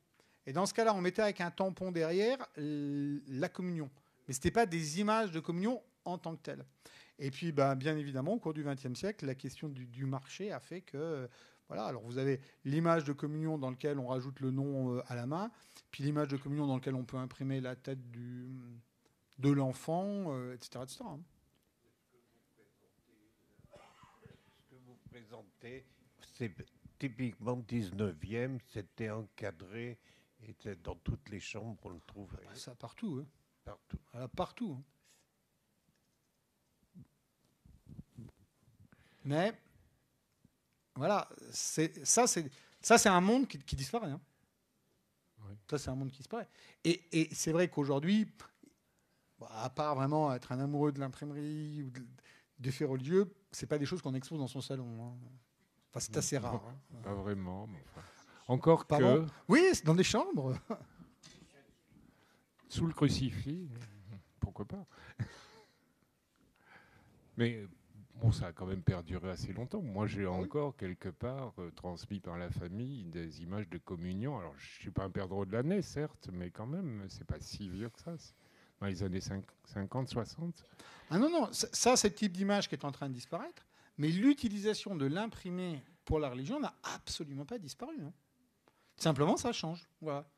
Et dans ce cas-là, on mettait avec un tampon derrière la communion. Mais ce n'était pas des images de communion en tant que telles. Et puis, bien évidemment, au cours du XXe siècle, la question du marché a fait que... Voilà, alors vous avez l'image de communion dans laquelle on rajoute le nom à la main, puis l'image de communion dans laquelle on peut imprimer la tête de l'enfant, etc. etc. Ce que vous présentez, c'est typiquement 19e, c'était encadré, et dans toutes les chambres, on le trouve. Ça partout. Hein. Partout. Voilà, partout. Hein. Mais... Voilà, ça c'est un monde qui disparaît. Hein. Oui. Ça c'est un monde qui disparaît. Et c'est vrai qu'aujourd'hui, à part vraiment être un amoureux de l'imprimerie ou des faits religieux, c'est pas des choses qu'on expose dans son salon. Hein. Enfin, c'est assez rare. Hein. Pas vraiment. Mais enfin, encore Pardon ? Que... Oui, c'est dans des chambres. Sous le crucifix, pourquoi pas. Mais Bon, ça a quand même perduré assez longtemps. Moi, j'ai encore quelque part transmis par la famille des images de communion. Alors, je suis pas un perdreau de l'année, certes, mais quand même, c'est pas si vieux que ça. C'est dans les années 50, 60. Ah non, non, ça, c'est le type d'image qui est en train de disparaître. Mais l'utilisation de l'imprimé pour la religion n'a absolument pas disparu. Hein. Simplement, ça change. Voilà.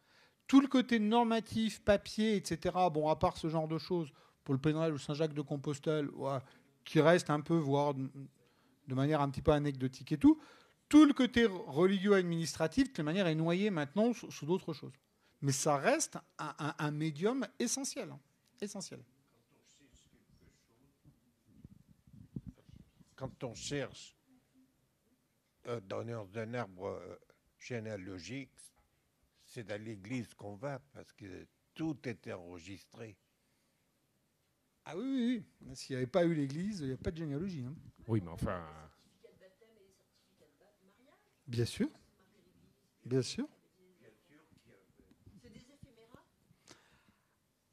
Tout le côté normatif, papier, etc., bon, à part ce genre de choses, pour le Pèlerinage ou Saint-Jacques-de-Compostelle, ouais, qui reste un peu, voire de manière un petit peu anecdotique et tout, tout le côté religieux-administratif, de toute manière, est noyé maintenant sous d'autres choses. Mais ça reste un médium essentiel. Hein. Essentiel. Quand on cherche dans un arbre généalogique, c'est à l'église qu'on va parce que tout était enregistré. Ah oui, oui, oui. S'il n'y avait pas eu l'église, il n'y a pas de généalogie. Hein. Oui, mais enfin, Bien sûr. Bien sûr.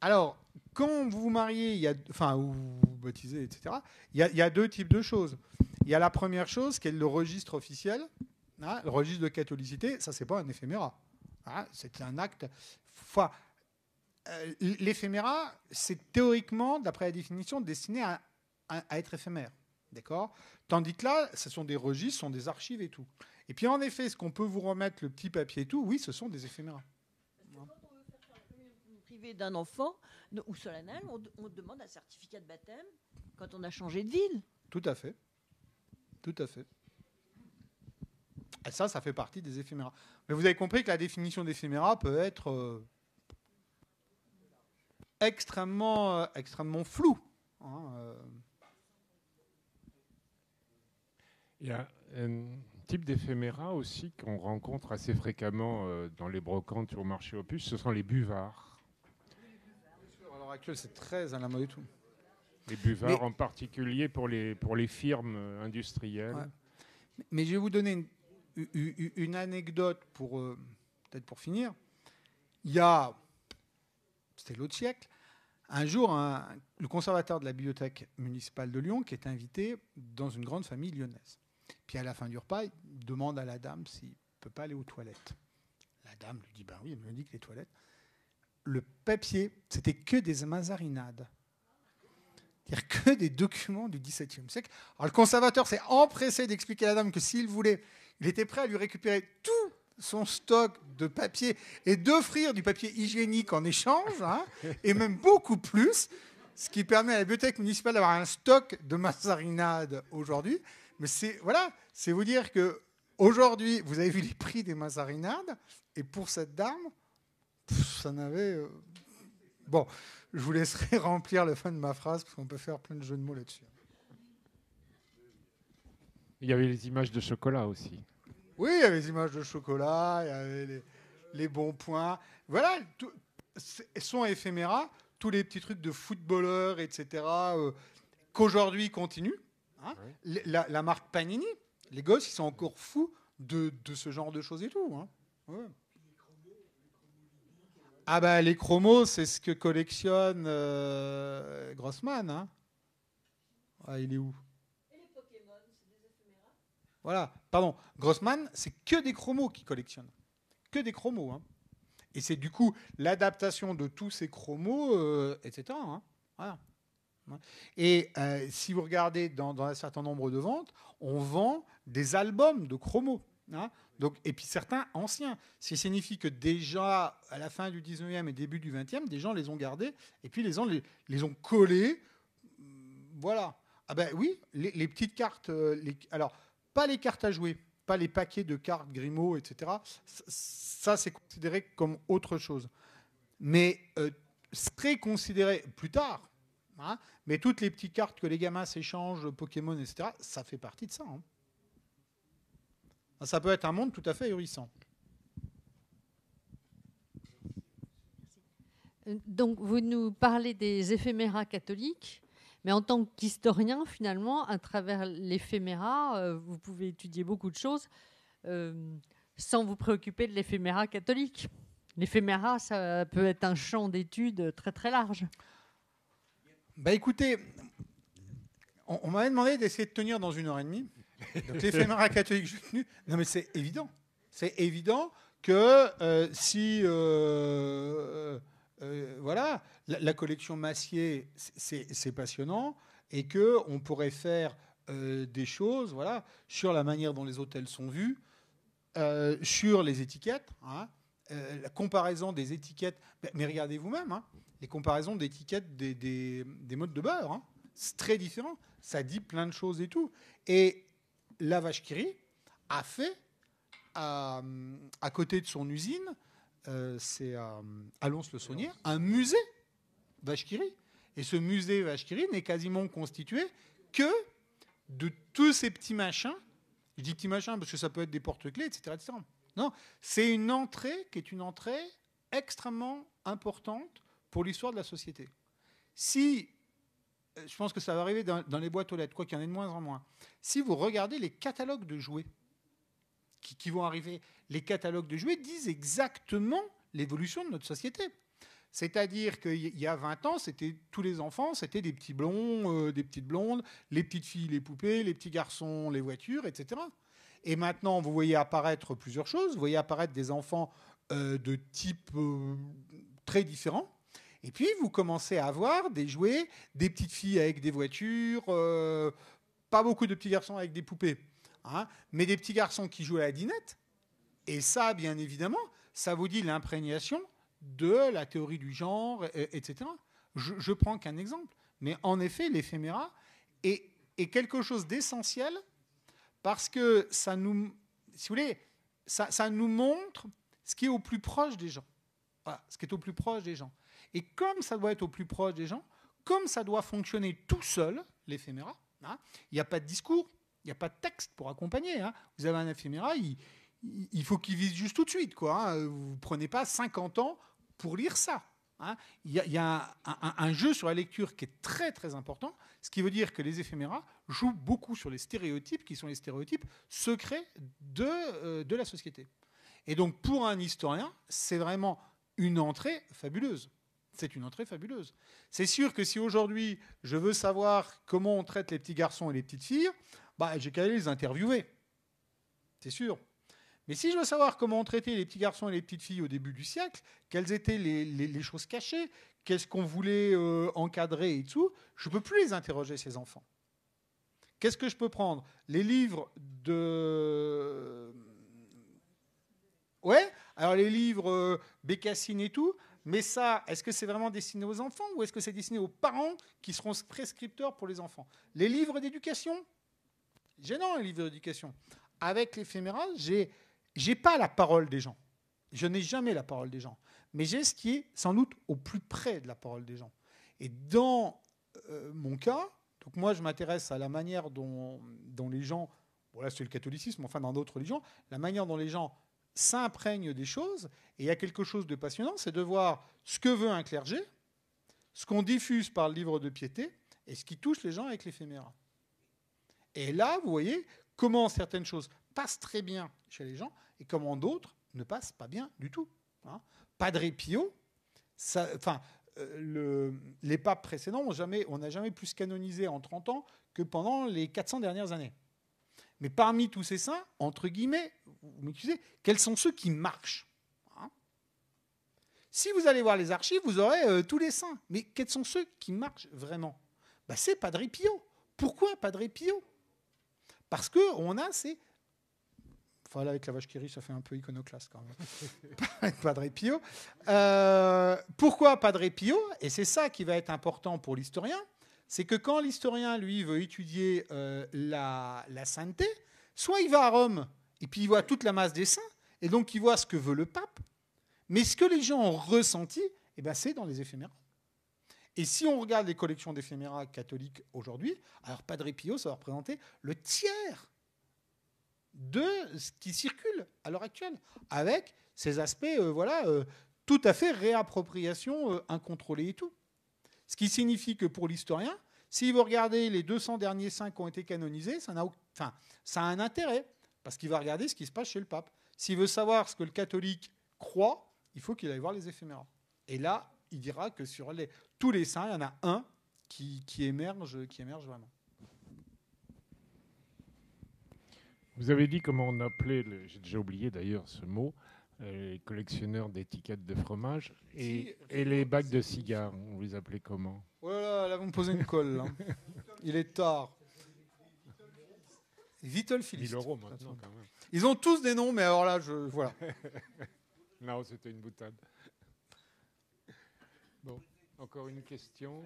Alors, quand vous vous mariez, ou vous baptisez, etc., il y a deux types de choses. Il y a la première chose, qui est le registre officiel, hein, le registre de catholicité. Ça, c'est pas un éphéméra. Hein, c'est un acte. Enfin, l'éphéméra, c'est théoriquement, d'après la définition, destiné à être éphémère. D'accord ? Tandis que là, ce sont des registres, ce sont des archives et tout. Et puis, en effet, ce qu'on peut vous remettre, le petit papier et tout, oui, ce sont des éphéméras. Privé d'un enfant ou solennel, on demande un certificat de baptême quand on a changé de ville. Tout à fait. Tout à fait. Et ça fait partie des éphéméras. Mais vous avez compris que la définition d'éphéméra peut être extrêmement floue. Hein, il y a un type d'éphéméra aussi qu'on rencontre assez fréquemment dans les brocantes ou au marché aux puces, ce sont les buvards. À l'heure actuelle, c'est très à la mode et tout. Les buvards, en particulier pour les firmes industrielles. Ouais. Mais je vais vous donner une anecdote peut-être pour finir. C'était l'autre siècle, un jour, le conservateur de la bibliothèque municipale de Lyon qui est invité dans une grande famille lyonnaise. Puis à la fin du repas, il demande à la dame s'il ne peut pas aller aux toilettes. La dame lui dit, ben oui, elle me dit que les toilettes. Le papier, c'était que des mazarinades. C'est-à-dire que des documents du XVIIe siècle. Alors le conservateur s'est empressé d'expliquer à la dame que s'il voulait, il était prêt à lui récupérer tout son stock de papier et d'offrir du papier hygiénique en échange, hein, et même beaucoup plus, ce qui permet à la bibliothèque municipale d'avoir un stock de mazarinades aujourd'hui. Mais c'est vous dire que aujourd'hui, vous avez vu les prix des mazarinades, et pour cette dame, ça n'avait... Bon, je vous laisserai remplir le fin de ma phrase, parce qu'on peut faire plein de jeux de mots là-dessus. Il y avait les images de chocolat aussi. Oui, il y avait les images de chocolat, il y avait les bons points. Voilà, sont éphéméras, tous les petits trucs de footballeurs, etc., qu'aujourd'hui continuent. Hein. Oui. La marque Panini, les gosses, ils sont encore fous de ce genre de choses et tout. Hein. Ouais. Ah ben, les chromos, c'est ce que collectionne Grossman. Hein. Ah, il est où ? Et les Pokémon, c'est des éphéméras ? Voilà, pardon. Grossman, c'est que des chromos qu'il collectionne. Que des chromos. Hein. Et c'est du coup l'adaptation de tous ces chromos, etc. Hein. Voilà. Et si vous regardez dans un certain nombre de ventes, on vend des albums de chromos. Hein. Donc, et puis certains anciens. Ce qui signifie que déjà, à la fin du 19e et début du 20e, des gens les ont gardés et puis les ont collés. Voilà. Ah ben oui, les petites cartes. Alors, pas les cartes à jouer, pas les paquets de cartes Grimaud, etc. Ça, c'est considéré comme autre chose. Mais serait considéré plus tard. Hein, mais toutes les petites cartes que les gamins s'échangent, Pokémon, etc., ça fait partie de ça. Hein. Ça peut être un monde tout à fait ahurissant. Donc, vous nous parlez des éphéméras catholiques, mais en tant qu'historien, finalement, à travers l'éphéméra, vous pouvez étudier beaucoup de choses sans vous préoccuper de l'éphéméra catholique. L'éphéméra, ça peut être un champ d'études très, très large. Bah écoutez, On m'avait demandé d'essayer de tenir dans 1h30. Donc l'éphéméra catholique, je suis tenu. Non, mais c'est évident. C'est évident que si voilà, la collection Massier, c'est passionnant, et que on pourrait faire des choses, voilà, sur la manière dont les hôtels sont vus, sur les étiquettes, hein, la comparaison des étiquettes. Mais regardez vous-même, hein, les comparaisons d'étiquettes des modes de beurre, hein, c'est très différent. Ça dit plein de choses et tout. Et la vache qui rit a fait à côté de son usine, c'est à Lons-le-Saunier, un musée vache qui rit. Et ce musée vache qui rit n'est quasiment constitué que de tous ces petits machins. Je dis petits machins parce que ça peut être des porte-clés, etc., etc. Non, c'est une entrée qui est une entrée extrêmement importante pour l'histoire de la société. Si, je pense que ça va arriver dans les boîtes aux lettres, quoi qu'il y en ait de moins en moins, si vous regardez les catalogues de jouets qui vont arriver, les catalogues de jouets disent exactement l'évolution de notre société. C'est-à-dire qu'il y a 20 ans, c'était tous les enfants, c'était des petits blonds, des petites blondes, les petites filles, les poupées, les petits garçons, les voitures, etc. Et maintenant, vous voyez apparaître plusieurs choses. Vous voyez apparaître des enfants de type très différents. Et puis, vous commencez à avoir des jouets, des petites filles avec des voitures, pas beaucoup de petits garçons avec des poupées, hein, mais des petits garçons qui jouent à la dinette. Et ça, bien évidemment, ça vous dit l'imprégnation de la théorie du genre, etc. Je prends qu'un exemple. Mais en effet, l'éphéméra est quelque chose d'essentiel parce que ça nous, si vous voulez, ça nous montre ce qui est au plus proche des gens. Voilà, ce qui est au plus proche des gens. Et comme ça doit être au plus proche des gens, comme ça doit fonctionner tout seul, l'éphéméra, hein, il n'y a pas de discours, il n'y a pas de texte pour accompagner. Hein. Vous avez un éphéméra, il faut qu'il vise juste tout de suite, quoi, hein. Vous ne prenez pas 50 ans pour lire ça. Hein. Il y a un jeu sur la lecture qui est très très important, ce qui veut dire que les éphéméras jouent beaucoup sur les stéréotypes, qui sont les stéréotypes secrets de la société. Et donc pour un historien, c'est vraiment une entrée fabuleuse. C'est une entrée fabuleuse. C'est sûr que si aujourd'hui je veux savoir comment on traite les petits garçons et les petites filles, bah, j'ai qu'à aller les interviewer. C'est sûr. Mais si je veux savoir comment on traitait les petits garçons et les petites filles au début du siècle, quelles étaient les choses cachées, qu'est-ce qu'on voulait encadrer et tout, je ne peux plus les interroger, ces enfants. Qu'est-ce que je peux prendre? Les livres de... Ouais, alors les livres Bécassine et tout, mais ça, est-ce que c'est vraiment destiné aux enfants ou est-ce que c'est destiné aux parents qui seront prescripteurs pour les enfants? Les livres d'éducation, gênant les livres d'éducation. Avec l'éphéméra, j'ai pas la parole des gens. Je n'ai jamais la parole des gens. Mais j'ai ce qui est sans doute au plus près de la parole des gens. Et dans mon cas, donc moi je m'intéresse à la manière dont les gens, bon là c'est le catholicisme, enfin dans d'autres religions, la manière dont les gens s'imprègnent des choses. Et il y a quelque chose de passionnant, c'est de voir ce que veut un clergé, ce qu'on diffuse par le livre de piété, et ce qui touche les gens avec l'éphéméra. Et là, vous voyez comment certaines choses passent très bien chez les gens et comment d'autres ne passent pas bien du tout. Hein. Padre Pio, les papes précédents on n'a jamais plus canonisé en 30 ans que pendant les 400 dernières années. Mais parmi tous ces saints, entre guillemets, vous m'excusez, quels sont ceux qui marchent? Hein? Si vous allez voir les archives, vous aurez tous les saints. Mais quels sont ceux qui marchent vraiment? Ben, c'est Padre Pio. Pourquoi Padre Pio? Parce qu'on a ces... Enfin, là, avec la vache qui rit, ça fait un peu iconoclaste quand même. Padre Pio. Pourquoi Padre Pio? Et c'est ça qui va être important pour l'historien. C'est que quand l'historien, lui, veut étudier la sainteté, soit il va à Rome, et puis il voit toute la masse des saints, et donc il voit ce que veut le pape, mais ce que les gens ont ressenti, eh ben, c'est dans les éphéméras. Et si on regarde les collections d'éphéméras catholiques aujourd'hui, alors Padre Pio, ça va représenter le tiers de ce qui circule à l'heure actuelle, avec ces aspects tout à fait réappropriation incontrôlée et tout. Ce qui signifie que pour l'historien, si vous regardez les 200 derniers saints qui ont été canonisés, ça a un intérêt, parce qu'il va regarder ce qui se passe chez le pape. S'il veut savoir ce que le catholique croit, il faut qu'il aille voir les éphéméras. Et là, il dira que sur tous les saints, il y en a un qui émerge vraiment. Vous avez dit comment on appelait, j'ai déjà oublié d'ailleurs ce mot, les collectionneurs d'étiquettes de fromage et les bacs de cigares. On les appelait comment? Voilà, là vous me posez une colle. Là. Il est tard. Vittelphilist. 1000 € maintenant quand même. Ils ont tous des noms, mais alors là, voilà. Non, c'était une boutade. Bon, encore une question.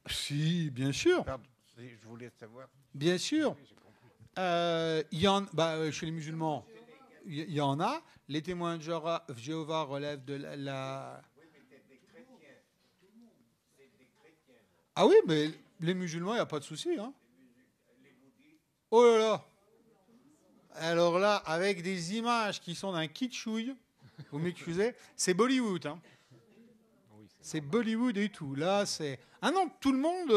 Si, bien sûr. Pardon, je voulais savoir. Bien sûr. Chez les musulmans, il y en a. Les témoins de Jéhovah relèvent de la... Ah oui, mais les musulmans, il n'y a pas de souci. Hein. Oh là là. Alors là, avec des images qui sont d'un kitschouille, vous m'excusez, c'est Bollywood. Hein. C'est Bollywood et tout. Là, c'est... Ah non, tout le monde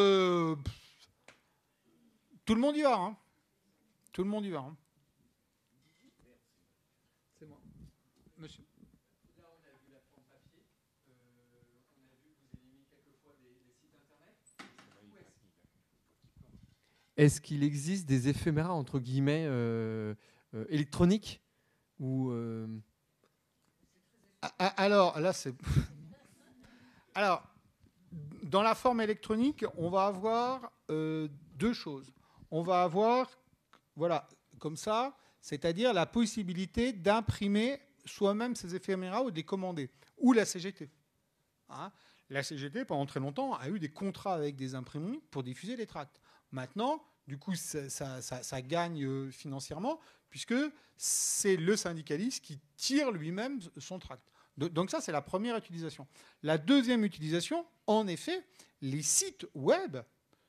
y va. Hein. Tout le monde y va. Hein. C'est moi. Monsieur. Là, on a vu la forme papier. On a vu que vous éliminez quelquefois des sites internet. Est-ce qu'il existe des éphéméras, entre guillemets, électroniques ou Alors, là, c'est... Alors, dans la forme électronique, on va avoir deux choses. On va avoir, voilà, comme ça, c'est-à-dire la possibilité d'imprimer soi-même ces éphéméras ou de les commander, ou la CGT. Hein, la CGT, pendant très longtemps, a eu des contrats avec des imprimeries pour diffuser les tracts. Maintenant, du coup, ça gagne financièrement, puisque c'est le syndicaliste qui tire lui-même son tract. Donc ça, c'est la première utilisation. La deuxième utilisation, en effet, les sites web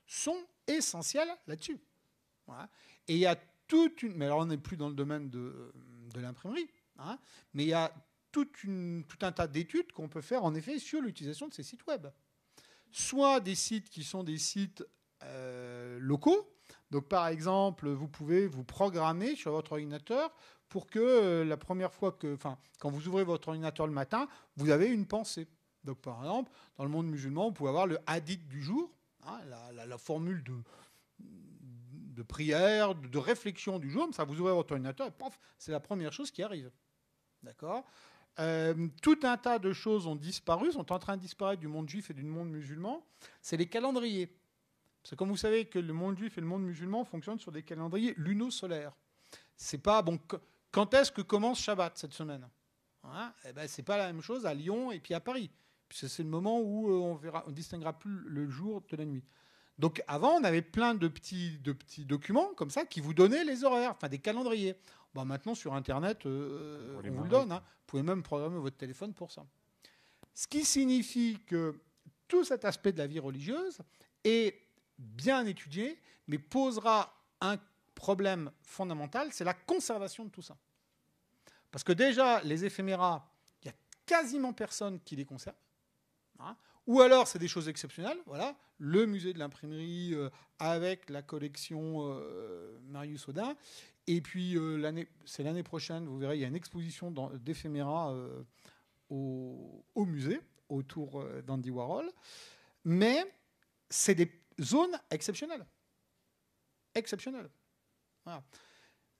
sont essentiels là-dessus. Voilà. Et il y a toute une... Mais alors, on n'est plus dans le domaine de l'imprimerie, hein, mais il y a tout un tas d'études qu'on peut faire, en effet, sur l'utilisation de ces sites web. Soit des sites qui sont des sites locaux. Donc, par exemple, vous pouvez vous programmer sur votre ordinateur pour que la première fois quand vous ouvrez votre ordinateur le matin, vous avez une pensée. Donc, par exemple, dans le monde musulman, vous pouvez avoir le hadith du jour, hein, la formule de prière, de réflexion du jour. Ça, vous ouvrez votre ordinateur et paf, c'est la première chose qui arrive. D'accord ? Tout un tas de choses ont disparu, sont en train de disparaître du monde juif et du monde musulman. C'est les calendriers. Parce que comme vous savez que le monde juif et le monde musulman fonctionnent sur des calendriers luno-solaires. C'est pas bon. Quand est-ce que commence Shabbat cette semaine, hein? Eh ben, c'est pas la même chose à Lyon et puis à Paris, puisque c'est le moment où on distinguera plus le jour de la nuit. Donc avant, on avait plein de petits documents comme ça qui vous donnaient les horaires, enfin des calendriers. Bon, maintenant sur Internet, on vous le donne. Hein. Vous pouvez même programmer votre téléphone pour ça. Ce qui signifie que tout cet aspect de la vie religieuse est bien étudié, mais posera un problème fondamental, c'est la conservation de tout ça. Parce que déjà, les éphéméras, il y a quasiment personne qui les conserve. Hein, ou alors, c'est des choses exceptionnelles. Voilà, le musée de l'imprimerie avec la collection Marius Audin. Et puis, c'est l'année prochaine, vous verrez, il y a une exposition d'éphéméras au musée, autour d'Andy Warhol. Mais c'est des zones exceptionnelles. Exceptionnelles. Voilà.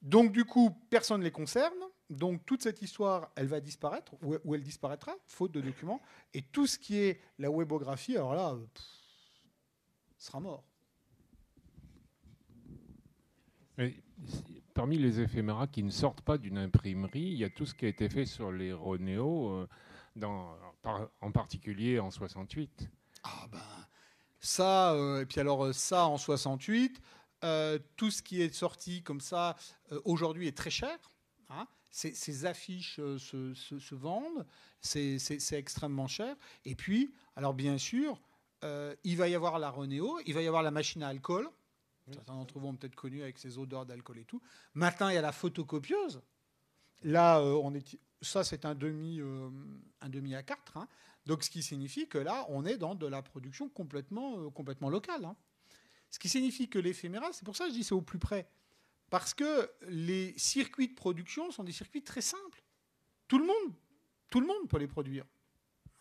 Donc, du coup, personne ne les concerne. Donc, toute cette histoire, elle va disparaître, ou elle disparaîtra, faute de documents. Et tout ce qui est la webographie, alors là, sera mort. Mais, parmi les éphéméras qui ne sortent pas d'une imprimerie, il y a tout ce qui a été fait sur les Ronéo, en particulier en 68. Ah ben, ça, et puis alors ça en 68, tout ce qui est sorti comme ça aujourd'hui est très cher. Hein. Ces affiches se vendent, c'est extrêmement cher. Et puis, alors bien sûr, il va y avoir la Ronéo, il va y avoir la machine à alcool. Certains d'entre vous ont peut-être connu avec ses odeurs d'alcool et tout. Maintenant, il y a la photocopieuse. Là, ça, c'est un demi A4. Hein. Donc, ce qui signifie que là, on est dans de la production complètement locale. Hein. Ce qui signifie que l'éphéméra, c'est pour ça que je dis c'est au plus près. Parce que les circuits de production sont des circuits très simples. Tout le monde peut les produire.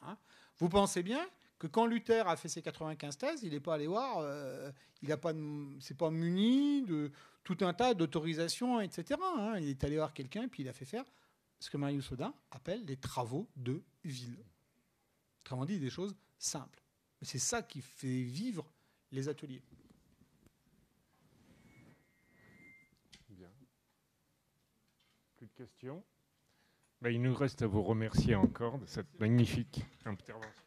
Hein. Vous pensez bien que quand Luther a fait ses 95 thèses, il n'est pas allé voir, c'est pas muni de tout un tas d'autorisations, etc. hein. Il est allé voir quelqu'un et puis il a fait faire ce que Marius Audin appelle les travaux de ville. Autrement dit, des choses simples. Mais c'est ça qui fait vivre les ateliers. Bien. Plus de questions? Il nous reste à vous remercier encore de cette magnifique intervention.